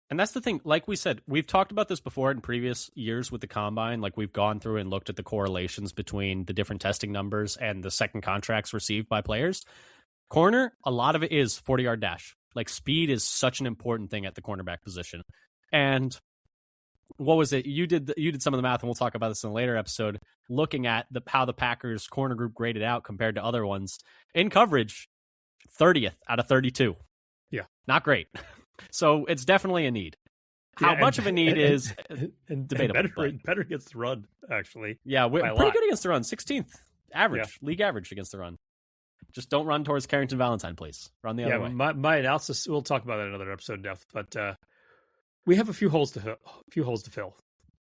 And that's the thing. Like we said, we've talked about this before in previous years with the combine. Like we've gone through and looked at the correlations between the different testing numbers and the second contracts received by players. Corner, a lot of it is 40-yard dash. Like speed is such an important thing at the cornerback position. And what was it? You did some of the math, and we'll talk about this in a later episode, looking at how the Packers corner group graded out compared to other ones. In coverage, 30th out of 32. Yeah. Not great. So it's definitely a need. How much of a need is debatable. Better against the run, actually. Yeah, we're pretty good against the run. 16th average, league average against the run. Just don't run towards Carrington Valentine, please. Run the other way. My analysis, we'll talk about that in another episode in depth, but we have a few holes to fill.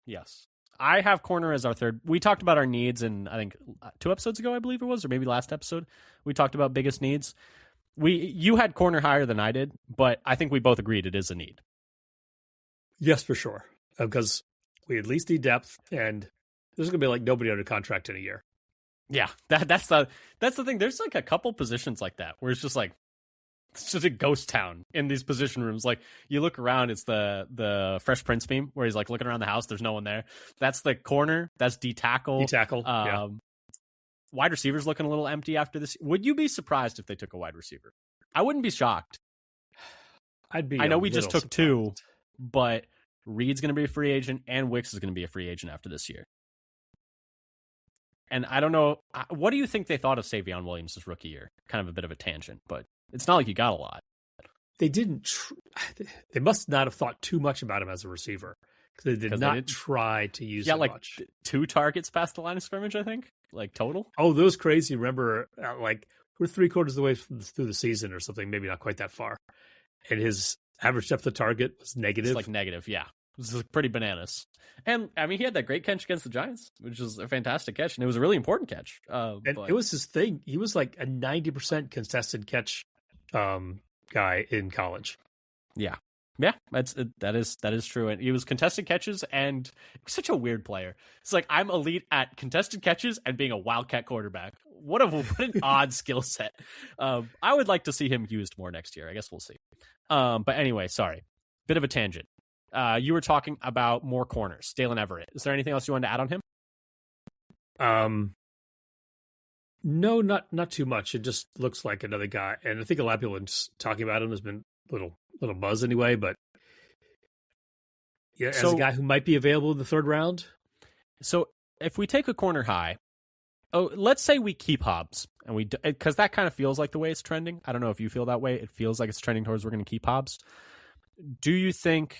Yes. I have corner as our third. We talked about our needs in, I think, 2 episodes ago, I believe it was, or maybe last episode. We talked about biggest needs. You had corner higher than I did, but I think we both agreed it is a need. Yes, for sure. Because we at least need depth, and there's going to be like nobody under contract in a year. Yeah, that's the thing. There's like a couple positions like that where it's just a ghost town in these position rooms. Like you look around, it's the Fresh Prince meme where he's like looking around the house. There's no one there. That's the corner. That's D tackle. Yeah. Wide receivers looking a little empty after this. Would you be surprised if they took a wide receiver? I wouldn't be shocked. I know we just took surprised. 2, but Reed's going to be a free agent and Wicks is going to be a free agent after this year. And I don't know. What do you think they thought of Savion Williams' rookie year? Kind of a bit of a tangent, but it's not like he got a lot. They didn't. They must not have thought too much about him as a receiver. They did not try to use him much. 2 targets past the line of scrimmage, I think, total. Oh, those crazy. Remember, we're 3/4 of the way through the season or something, maybe not quite that far. And his average depth of target was negative. It's negative, yeah. This is pretty bananas. And I mean, he had that great catch against the Giants, which was a fantastic catch, and it was a really important catch. And but it was his thing. He was like a 90% contested catch guy in college. Yeah. Yeah, that is true. And he was contested catches, and such a weird player. It's like, I'm elite at contested catches and being a wildcat quarterback. What an odd skill set. I would like to see him used more next year. I guess we'll see. But anyway, sorry, bit of a tangent. You were talking about more corners, Dalen Everett. Is there anything else you wanted to add on him? No, not too much. It just looks like another guy, and I think a lot of people talking about him. There's been little buzz anyway, but yeah, as a guy who might be available in the third round. So if we take a corner high, let's say we keep Hobbs, and because that kind of feels like the way it's trending. I don't know if you feel that way. It feels like it's trending towards we're going to keep Hobbs. Do you think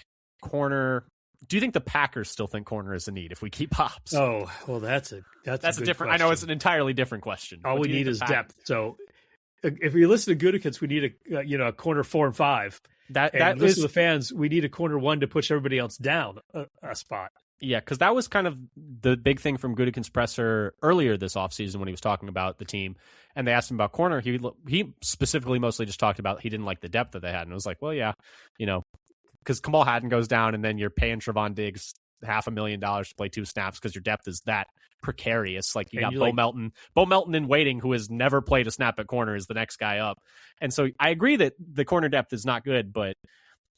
the Packers still think corner is a need if we keep Hobbs? Oh, well, that's a different question. I know it's an entirely different question. All we need is depth. So if we listen to Gutekunst, we need a corner 4 and 5. That listen to the fans, we need a corner 1 to push everybody else down a spot. Yeah, because that was kind of the big thing from Gutekunst's presser earlier this offseason when he was talking about the team, and they asked him about corner. He specifically mostly just talked about he didn't like the depth that they had, and it was like, well, yeah, because Kamal Hadden goes down, and then you're paying Trevon Diggs $500,000 to play 2 snaps because your depth is that precarious. Like, you got Bo Melton in waiting, who has never played a snap at corner, is the next guy up. And so I agree that the corner depth is not good, but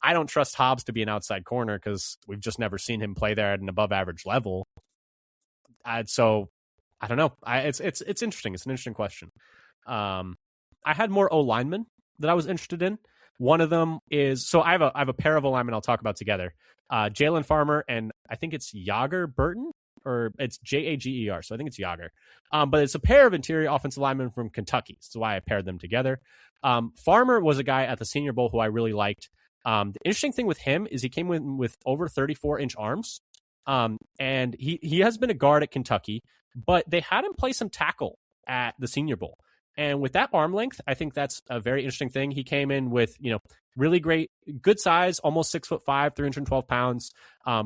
I don't trust Hobbs to be an outside corner because we've just never seen him play there at an above average level. So I don't know. It's interesting. It's an interesting question. I had more O linemen that I was interested in. One of them is, so I have a pair of O linemen I'll talk about together. Jalen Farmer and I think it's Yager Burton, or it's Jager. So I think it's Yager. But it's a pair of interior offensive linemen from Kentucky. So why I paired them together. Farmer was a guy at the Senior Bowl who I really liked. The interesting thing with him is he came in with over 34-inch arms. And he has been a guard at Kentucky, but they had him play some tackle at the Senior Bowl. And with that arm length, I think that's a very interesting thing. He came in with, really good size, almost 6'5", 312 pounds,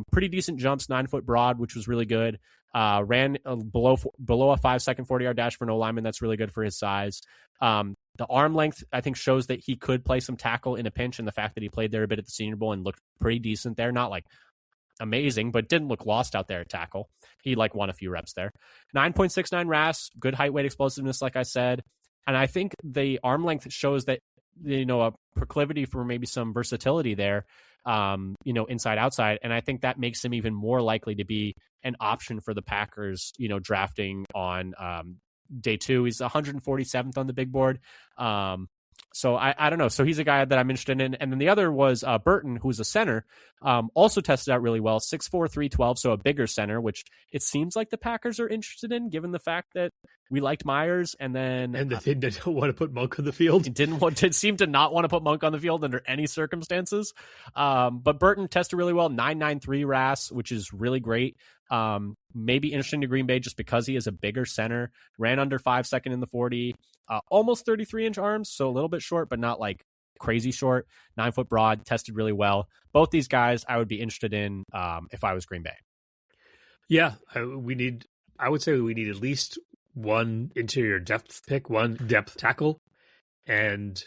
pretty decent jumps, 9 foot broad, which was really good. Ran below a 5-second 40-yard dash for an O-lineman. That's really good for his size. The arm length, I think, shows that he could play some tackle in a pinch, and the fact that he played there a bit at the Senior Bowl and looked pretty decent there. Not like amazing, but didn't look lost out there at tackle. He won a few reps there. 9.69 RAS, good height, weight, explosiveness, like I said. And I think the arm length shows that, a proclivity for maybe some versatility there, inside, outside. And I think that makes him even more likely to be an option for the Packers, drafting on day 2. He's 147th on the big board. So I don't know. So he's a guy that I'm interested in. And then the other was Burton, who's a center, also tested out really well, 6'4", 312, so a bigger center, which it seems like the Packers are interested in, given the fact that we liked Myers, and they don't want to put Monk on the field. Didn't seem to not want to put Monk on the field under any circumstances. But Burton tested really well, 9.93 RAS, which is really great. Maybe interesting to Green Bay just because he is a bigger center. Ran under 5 second in the 40, almost 33-inch arms, so a little bit short, but not like crazy short. 9 foot broad, tested really well. Both these guys I would be interested in if I was Green Bay. Yeah, I would say we need at least one interior depth pick, one depth tackle, and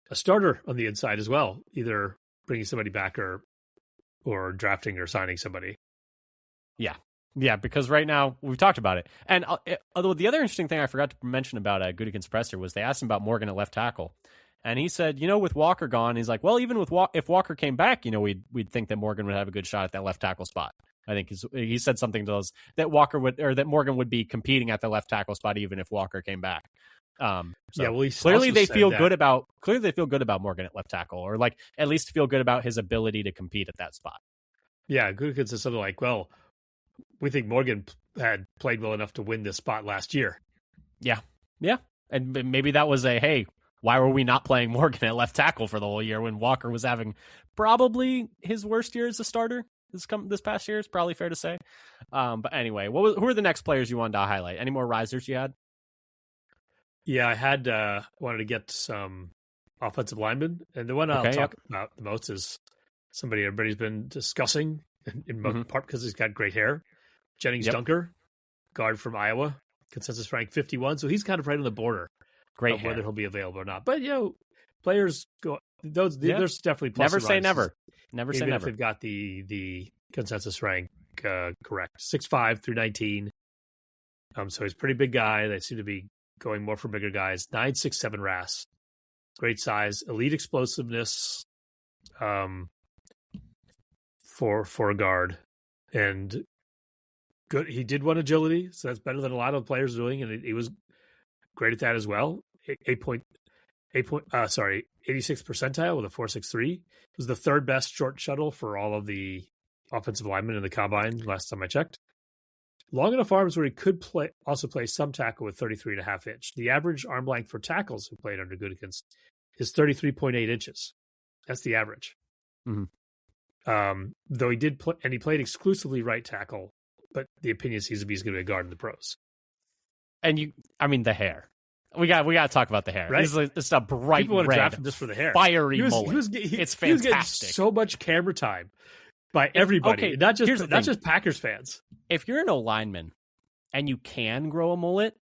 a starter on the inside as well, either bringing somebody back or drafting or signing somebody. Yeah, because right now we've talked about it. And although the other interesting thing I forgot to mention about Gutekunst's presser was they asked him about Morgan at left tackle. And he said, with Walker gone, he's like, well, even if Walker came back, we'd think that Morgan would have a good shot at that left tackle spot. I think he said something to us that that Morgan would be competing at the left tackle spot even if Walker came back. Clearly they feel good about Morgan at left tackle, or like at least feel good about his ability to compete at that spot. Yeah, Gutekunst said something like, well, we think Morgan had played well enough to win this spot last year. Yeah. And maybe that was hey, why were we not playing Morgan at left tackle for the whole year when Walker was having probably his worst year as a starter this past year? Is probably fair to say. But anyway, who are the next players you wanted to highlight? Any more risers you had? Yeah, I had wanted to get some offensive linemen, and the one I'll talk about the most is somebody everybody's been discussing in part because he's got great hair. Jennings Dunker, guard from Iowa, consensus rank 51. So he's kind of right on the border Great of hair. whether he'll be available or not. But, players go, there's definitely plus Never and say minuses, never. Never say even never. if they've got the consensus rank correct. 6'5", 319. So he's a pretty big guy. They seem to be going more for bigger guys. 9.67 RAS. Great size. Elite explosiveness for a guard. And good. He did want agility, so that's better than a lot of players doing, and he was great at that as well. 86th percentile with a 4.63. It was the third best short shuttle for all of the offensive linemen in the combine last time I checked. Long enough arms where he could play some tackle with 33.5 inch. The average arm length for tackles who played under Gutekunst is 33.8 inches. That's the average. Mm-hmm. Though he did play, and he played exclusively right tackle, but the opinion seems to be he's going to be a guard in the pros. And the hair. We got to talk about the hair. Right? It's a bright People want to red, draft him just for the hair. Fiery mullet. It's fantastic. He was getting so much camera time by everybody, okay, not just Packers fans. If you're an O-lineman and you can grow a mullet,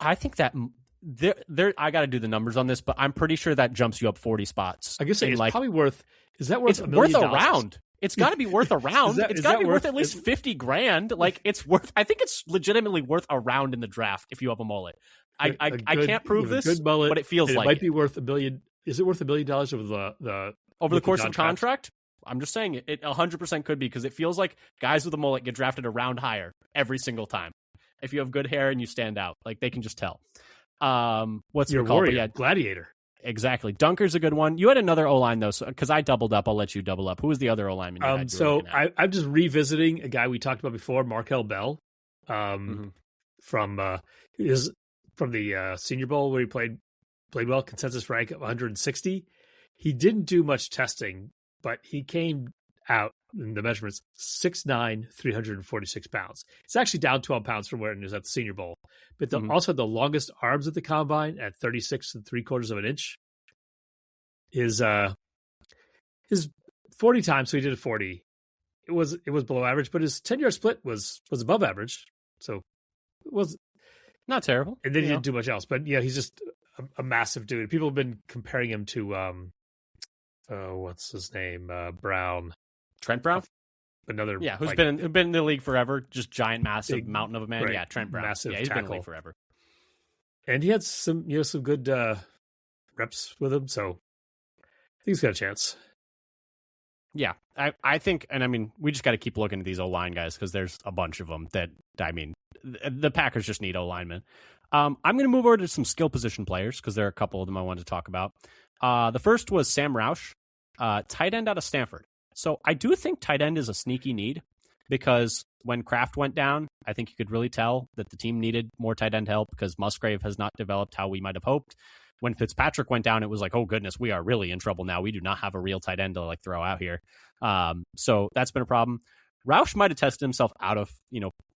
I think that there. I got to do the numbers on this, but I'm pretty sure that jumps you up 40 spots. I guess it's probably worth. Is that worth? It's worth a round. It's got to be worth a round. It's got to be worth at least $50,000. Like it's worth. I think it's legitimately worth a round in the draft if you have a mullet. I can't prove this, good mullet, but it feels like it might be worth $1 billion. Is it worth $1 billion over the course of the contract? I'm just saying it 100% could be, because it feels like guys with a mullet get drafted a round higher every single time. If you have good hair and you stand out, like they can just tell. What's your warrior, gladiator? Exactly. Dunker's a good one. You had another O-line though, because I doubled up. I'll let you double up. Who was the other O-lineman you had? So I'm just revisiting a guy we talked about before, Markel Bell, from the Senior Bowl where he played well, consensus rank of 160. He didn't do much testing, but he came out in the measurements 6'9", 346 pounds. It's actually down 12 pounds from where it was at the Senior Bowl, but also the longest arms at the combine at 36 3/4 of an inch. His 40 times, so he did a 40. It was below average, but his 10-yard split was above average, so it was not terrible. And then he didn't do much else, but he's just a massive dude. People have been comparing him to what's his name? Brown. Trent Brown? Another who's been in the league forever, just giant, massive mountain of a man. Right, yeah, Trent Brown. Massive he's tackle. been in the league forever. And he had some good reps with him, so I think he's got a chance. Yeah, I think, and I mean, we just got to keep looking at these O-line guys, because there's a bunch of them that, I mean, the Packers just need O-linemen. I'm going to move over to some skill position players, because there are a couple of them I wanted to talk about. The first was Sam Roush, tight end out of Stanford. So I do think tight end is a sneaky need, because when Kraft went down, I think you could really tell that the team needed more tight end help, because Musgrave has not developed how we might have hoped. When Fitzpatrick went down, it was like, oh goodness, we are really in trouble now. We do not have a real tight end to throw out here. So that's been a problem. Roush might have tested himself out of,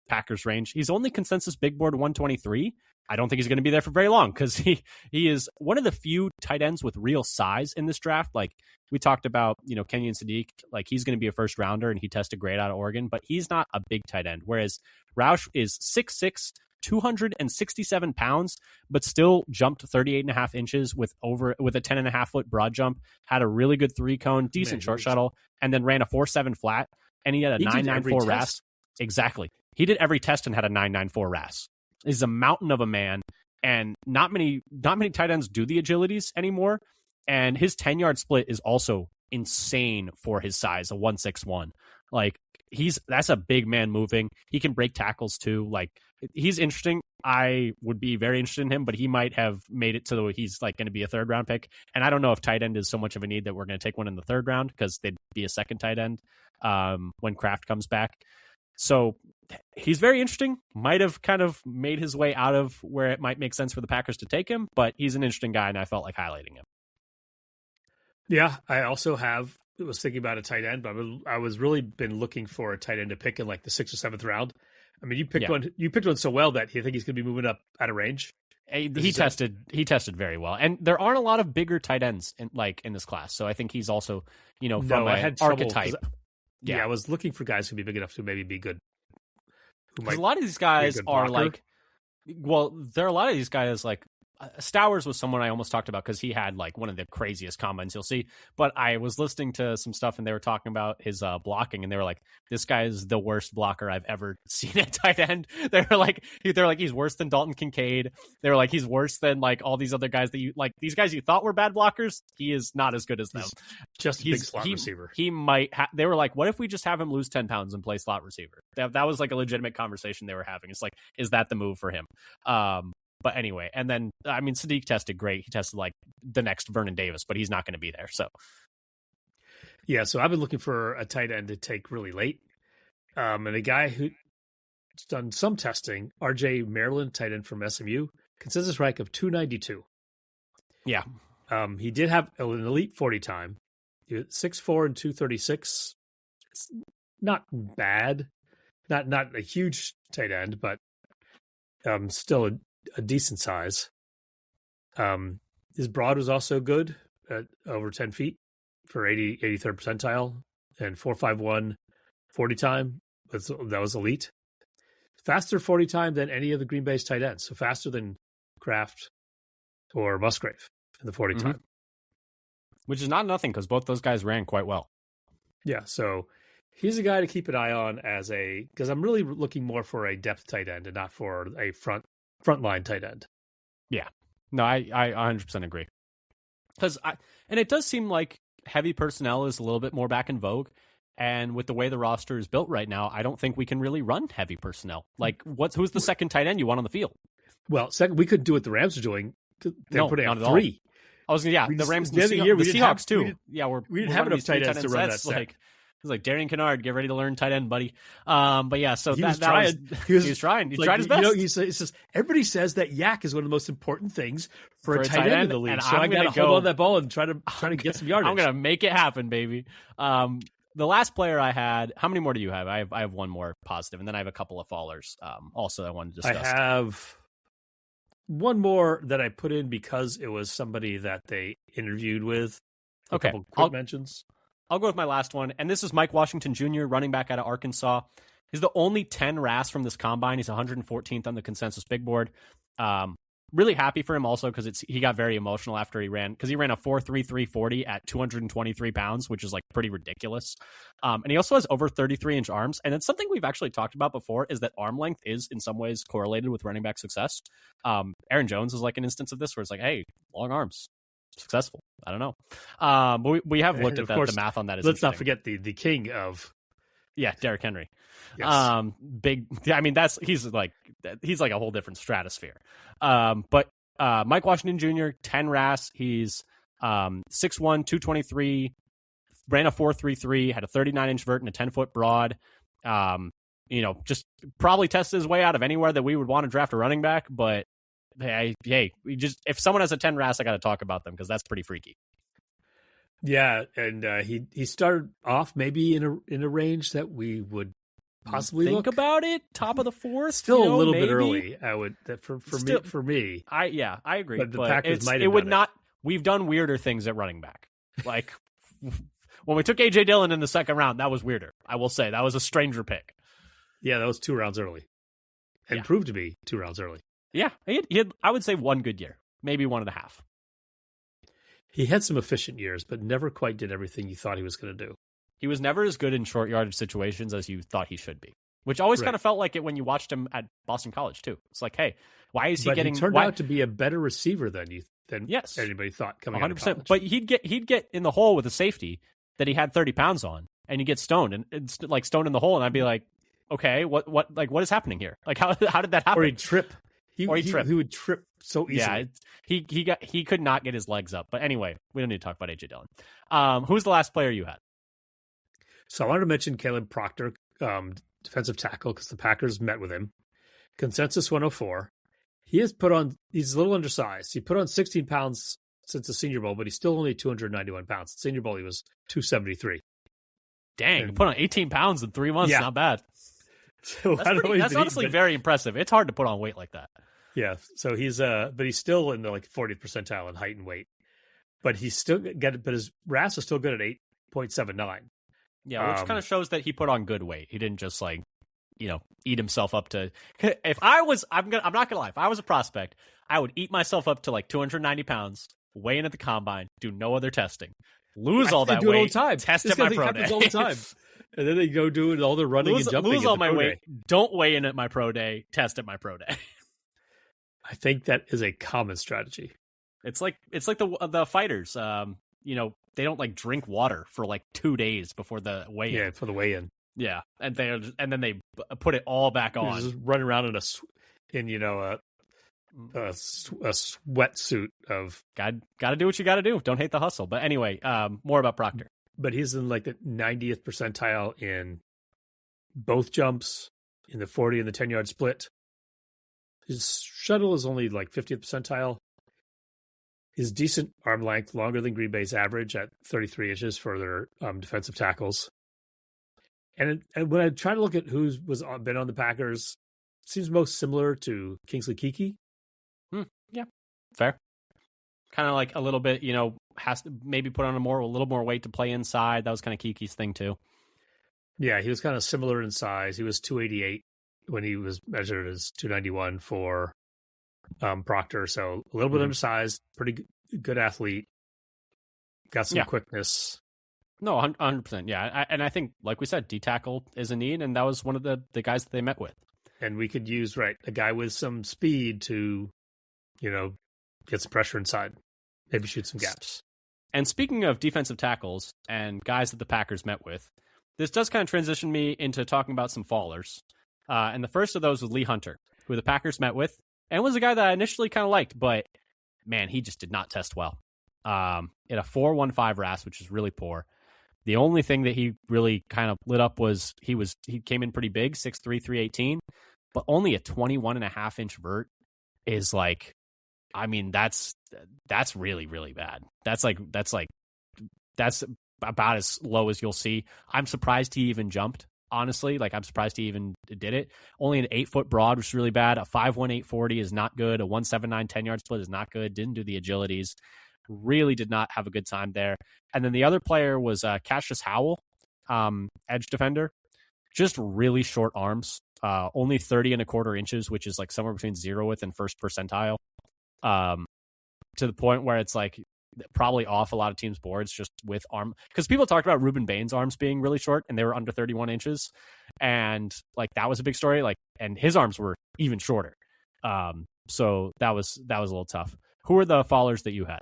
Packers range. He's only consensus big board 123. I don't think he's going to be there for very long, because he is one of the few tight ends with real size in this draft. Like we talked about, Kenyon Sadiq, like he's going to be a first rounder and he tested great out of Oregon, but he's not a big tight end. Whereas Roush is 6'6", 267 pounds, but still jumped 38.5 inches with a 10.5 foot broad jump, had a really good 3-cone, decent short shuttle, and then ran a 4.7 flat, and he had a 9.94 RAS. Exactly. He did every test and had a 9.94 RAS. He's a mountain of a man, and not many tight ends do the agilities anymore. And his 10-yard split is also insane for his size, a 1.61. Like that's a big man moving. He can break tackles too. Like he's interesting. I would be very interested in him, but he might have made it to he's going to be a 3rd round pick. And I don't know if tight end is so much of a need that we're going to take one in the 3rd round, because they'd be a second tight end when Kraft comes back. So he's very interesting. Might have kind of made his way out of where it might make sense for the Packers to take him, but he's an interesting guy, and I felt like highlighting him. Yeah, I also was thinking about a tight end, but I was really been looking for a tight end to pick in like the 6th or 7th round. I mean, you picked one so well that you think he's going to be moving up out of range. He tested very well, and there aren't a lot of bigger tight ends in this class. So I think he's also, from an archetype. Yeah, I was looking for guys who'd be big enough to maybe be good. Because a lot of these guys are like, well, there are a lot of these guys like Stowers was someone I almost talked about because he had like one of the craziest combines you'll see. But I was listening to some stuff and they were talking about his blocking, and they were like, "This guy is the worst blocker I've ever seen at tight end." They're like, he's worse than Dalton Kincaid. They were like, he's worse than like all these other guys that you like. These guys you thought were bad blockers, he is not as good as them. Just a big slot receiver. He might. They were like, "What if we just have him lose 10 pounds and play slot receiver?" That was like a legitimate conversation they were having. It's like, is that the move for him? But anyway, and then, I mean, Sadiq tested great. He tested like the next Vernon Davis, but he's not going to be there. So, yeah, so I've been looking for a tight end to take really late. And a guy who's done some testing, RJ Maryland, tight end from SMU, consensus rank of 292. Yeah. He did have an elite 40 time. He was 6'4" and 236. It's not bad. Not a huge tight end, but still a decent size. His broad was also good at over 10 feet for 83rd percentile, and 4.51 40 time. That was elite. Faster 40 time than any of the Green Bay's tight ends. So faster than Kraft or Musgrave in the 40 time. Which is not nothing because both those guys ran quite well. Yeah. So he's a guy to keep an eye on because I'm really looking more for a depth tight end and not for a frontline tight end. Yeah. No, I 100% agree. And it does seem like heavy personnel is a little bit more back in vogue. And with the way the roster is built right now, I don't think we can really run heavy personnel. Like, who's the second tight end you want on the field? Well, second, we couldn't do what the Rams are doing. They're putting out three. I was the Rams the Seahawks too. We didn't have enough tight ends to run that set. Like, it was like Darian Kennard, get ready to learn tight end, buddy. But yeah, so he was trying. He was trying. He tried his best. He says everybody says that yak is one of the most important things for a tight end in the league. And so I got to hold on that ball and try to get some yardage. I'm gonna make it happen, baby. The last player I had. How many more do you have? I have one more positive, and then I have a couple of fallers. Also, I wanted to discuss. I have one more that I put in because it was somebody that they interviewed with. A couple quick mentions. I'll go with my last one, and this is Mike Washington Jr., running back out of Arkansas. He's the only 10 RAS from this combine. He's 114th on the consensus big board. Really happy for him also because he got very emotional after he ran, because he ran a 4.33 40 at 223 pounds, which is like pretty ridiculous. And he also has over 33-inch arms. And it's something we've actually talked about before, is that arm length is in some ways correlated with running back success. Aaron Jones is like an instance of this where it's like, hey, long arms, successable. I don't know. But we have looked at the math on that. Let's not forget the king of. Yeah, Derrick Henry. Yes. Big. I mean, he's like a whole different stratosphere. But Mike Washington Jr., 10 RAS. He's 6'1", 223, ran a 4.33, had a 39-inch vert and a 10-foot broad. Just probably tested his way out of anywhere that we would want to draft a running back. But hey, if someone has a 10 RAS, I got to talk about them because that's pretty freaky. Yeah, and he started off maybe in a range that we would possibly think about it. Top of the fourth, still a little bit early. I would for me. I agree. But the Packers might have it would not. We've done weirder things at running back. Like when we took AJ Dillon in the second round, that was weirder. I will say that was a stranger pick. Yeah, that was 2 rounds early, and proved to be 2 rounds early. Yeah, he had I would say one good year, maybe 1.5. He had some efficient years, but never quite did everything you thought he was going to do. He was never as good in short yardage situations as you thought he should be, which always kind of felt like it when you watched him at Boston College too. It's like, hey, why is he getting? He turned out to be a better receiver than anybody thought coming 100%. Out of college. But he'd get in the hole with a safety that he had 30 pounds on, and he'd get stoned, and it's like stoned in the hole, and I'd be like, okay, what is happening here? Like how did that happen? Or he'd trip. He would trip so easily. Yeah, he could not get his legs up. But anyway, we don't need to talk about AJ Dillon. Who's the last player you had? So I wanted to mention Caleb Proctor, defensive tackle, because the Packers met with him. Consensus 104. He's a little undersized. He put on 16 pounds since the Senior Bowl, but he's still only 291 pounds. The Senior Bowl, he was 273. Dang, he put on 18 pounds in 3 months. Yeah. Not bad. So that's honestly very impressive. It's hard to put on weight like that. Yeah. So but he's still in the 40th percentile in height and weight. But he's still but his RAS is still good at 8.79. Yeah, which kind of shows that he put on good weight. He didn't just eat himself up to. I'm not gonna lie. If I was a prospect, I would eat myself up to like 290 pounds, weigh in at the combine, do no other testing, lose all that weight, all the time. test at my pro day all the time, and then they go do all the running and jumping. Lose all my weight, don't weigh in at my pro day, test at my pro day. I think that is a common strategy. It's like the fighters. They don't like drink water for like 2 days before the weigh-in. Yeah, for the weigh-in. Yeah, and then they put it all back on. Just run around in a sweatsuit of. Got to do what you got to do. Don't hate the hustle. But anyway, more about Proctor. But he's in like the 90th percentile in both jumps, in the 40 and the 10-yard split. His shuttle is only like 50th percentile. His decent arm length, longer than Green Bay's average at 33 inches for their defensive tackles. And when I try to look at who's been on the Packers, it seems most similar to Kingsley Keke. Yeah, fair. Kind of like a little bit, has to maybe put on a little more weight to play inside. That was kind of Keke's thing too. Yeah, he was kind of similar in size. He was 288 when he was measured as 291 for Proctor. So a little bit undersized, pretty good athlete. Got some quickness. No, 100%. Yeah. And I think, like we said, D-tackle is a need, and that was one of the guys that they met with. And we could use, a guy with some speed to, get some pressure inside, maybe shoot some gaps. And speaking of defensive tackles and guys that the Packers met with, this does kind of transition me into talking about some fallers. And the first of those was Lee Hunter, who the Packers met with, and was a guy that I initially kind of liked, but, man, he just did not test well. At a 4.15 RAS, which is really poor. The only thing that he really kind of lit up was he came in pretty big, 6'3", 318, but only a 21.5-inch vert is like, I mean, that's really, really bad. That's about as low as you'll see. I'm surprised he even jumped, honestly. Like, I'm surprised he even did it. Only an 8-foot broad, which is really bad. A 5'1", 840 is not good. A 179 10-yard split is not good. Didn't do the agilities. Really did not have a good time there. And then the other player was Cassius Howell, edge defender. Just really short arms. Only 30.25 inches, which is like somewhere between 0th and 1st percentile. To the point where it's like probably off a lot of teams' boards just with arm. Because people talked about Reuben Bain's arms being really short, and they were under 31 inches. And like that was a big story. And his arms were even shorter. So that was a little tough. Who were the fallers that you had?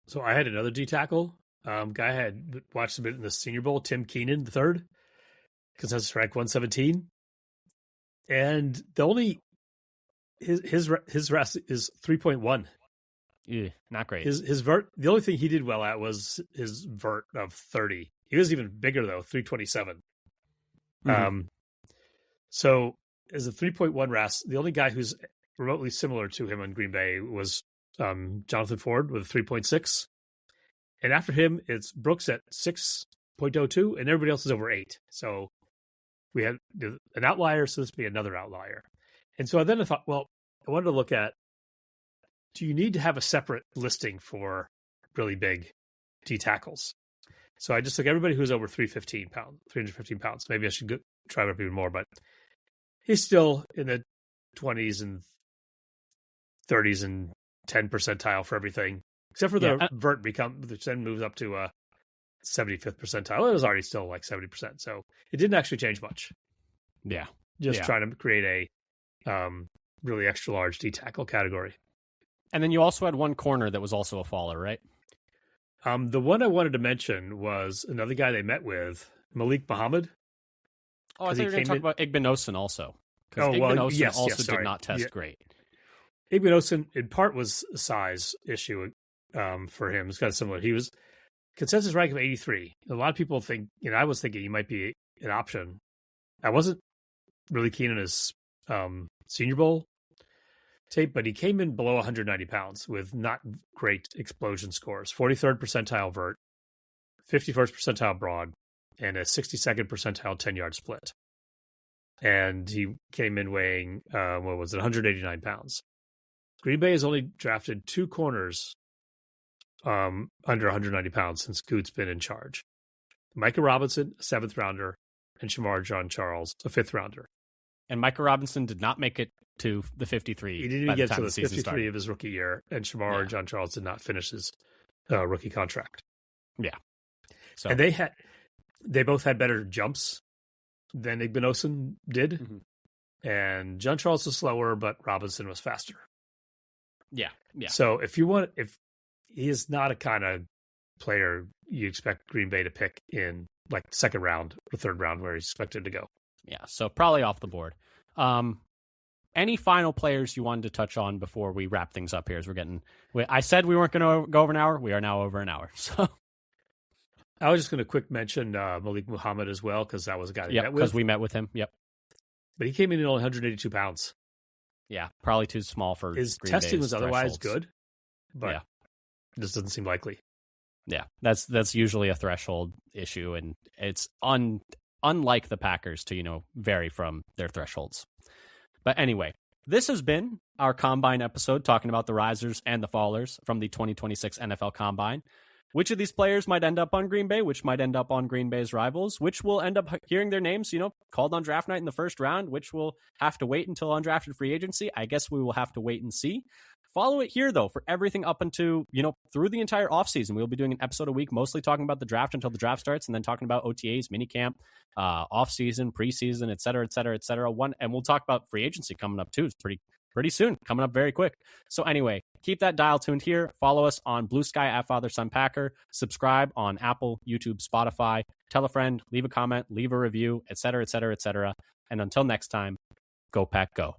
So I had another D tackle. Guy I had watched a bit in the Senior Bowl, Tim Keenan, the third, consensus rank 117. And the only his RAS is 3.1. Yeah, not great. His vert, the only thing he did well at was his vert of 30. He was even bigger though, 327. So as a 3.1 RAS, the only guy who's remotely similar to him on Green Bay was Jonathan Ford with 3.6. And after him, it's Brooks at 6.02, and everybody else is over 8. So we had an outlier, so this would be another outlier. And so then I thought, well, I wanted to look at, do you need to have a separate listing for really big D tackles? So I just took everybody who's over 315 pounds. Maybe I should try it up even more, but he's still in the 20s and 30s and 10 percentile for everything, except for the vert which then moves up to a 75th percentile. It was already still like 70%, so it didn't actually change much. Yeah, just trying to create a really extra large D tackle category. And then you also had one corner that was also a faller, right? The one I wanted to mention was another guy they met with, Malik Muhammad. Oh, I thought you were going to talk about Igbinosun also. Because Igbinosun also did not test great. Igbinosun, in part, was a size issue for him. It's kind of similar. He was consensus rank of 83. A lot of people think, I was thinking he might be an option. I wasn't really keen on his Senior Bowl tape, but he came in below 190 pounds with not great explosion scores. 43rd percentile vert, 51st percentile broad, and a 62nd percentile 10-yard split. And he came in weighing, 189 pounds. Green Bay has only drafted 2 corners under 190 pounds since Goot's been in charge. Micah Robinson, a 7th rounder, and Shamar John Charles, a 5th rounder. And Micah Robinson did not make it to the 53. He didn't even get to the 53 of his rookie year, and Shamar John Charles did not finish his rookie contract. Yeah. So and they both had better jumps than Igbinosun did. Mm-hmm. And John Charles was slower, but Robinson was faster. Yeah. Yeah. So if he is not a kind of player you expect Green Bay to pick in like second round or third round where he's expected to go. Yeah. So probably off the board. Any final players you wanted to touch on before we wrap things up here? As I said we weren't going to go over an hour. We are now over an hour. So I was just going to quick mention Malik Muhammad as well, because that was a guy we met with. Because we met with him. Yep. But he came in at only 182 pounds. Yeah, probably too small for his Green testing Bay's was otherwise thresholds. good, but it just doesn't seem likely. Yeah, that's usually a threshold issue, and it's unlike the Packers to vary from their thresholds. But anyway, this has been our Combine episode talking about the risers and the fallers from the 2026 NFL Combine. Which of these players might end up on Green Bay, which might end up on Green Bay's rivals, which will end up hearing their names, called on draft night in the first round, which will have to wait until undrafted free agency. I guess we will have to wait and see. Follow it here, though, for everything up into, through the entire offseason. We'll be doing an episode a week, mostly talking about the draft until the draft starts, and then talking about OTAs, minicamp, offseason, preseason, et cetera, et cetera, et cetera. And we'll talk about free agency coming up, too. It's pretty soon, coming up very quick. So anyway, keep that dial tuned here. Follow us on Blue Sky at Father Son Packer. Subscribe on Apple, YouTube, Spotify. Tell a friend, leave a comment, leave a review, et cetera, et cetera, et cetera. And until next time, go Pack, go.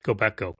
Go Pack, go.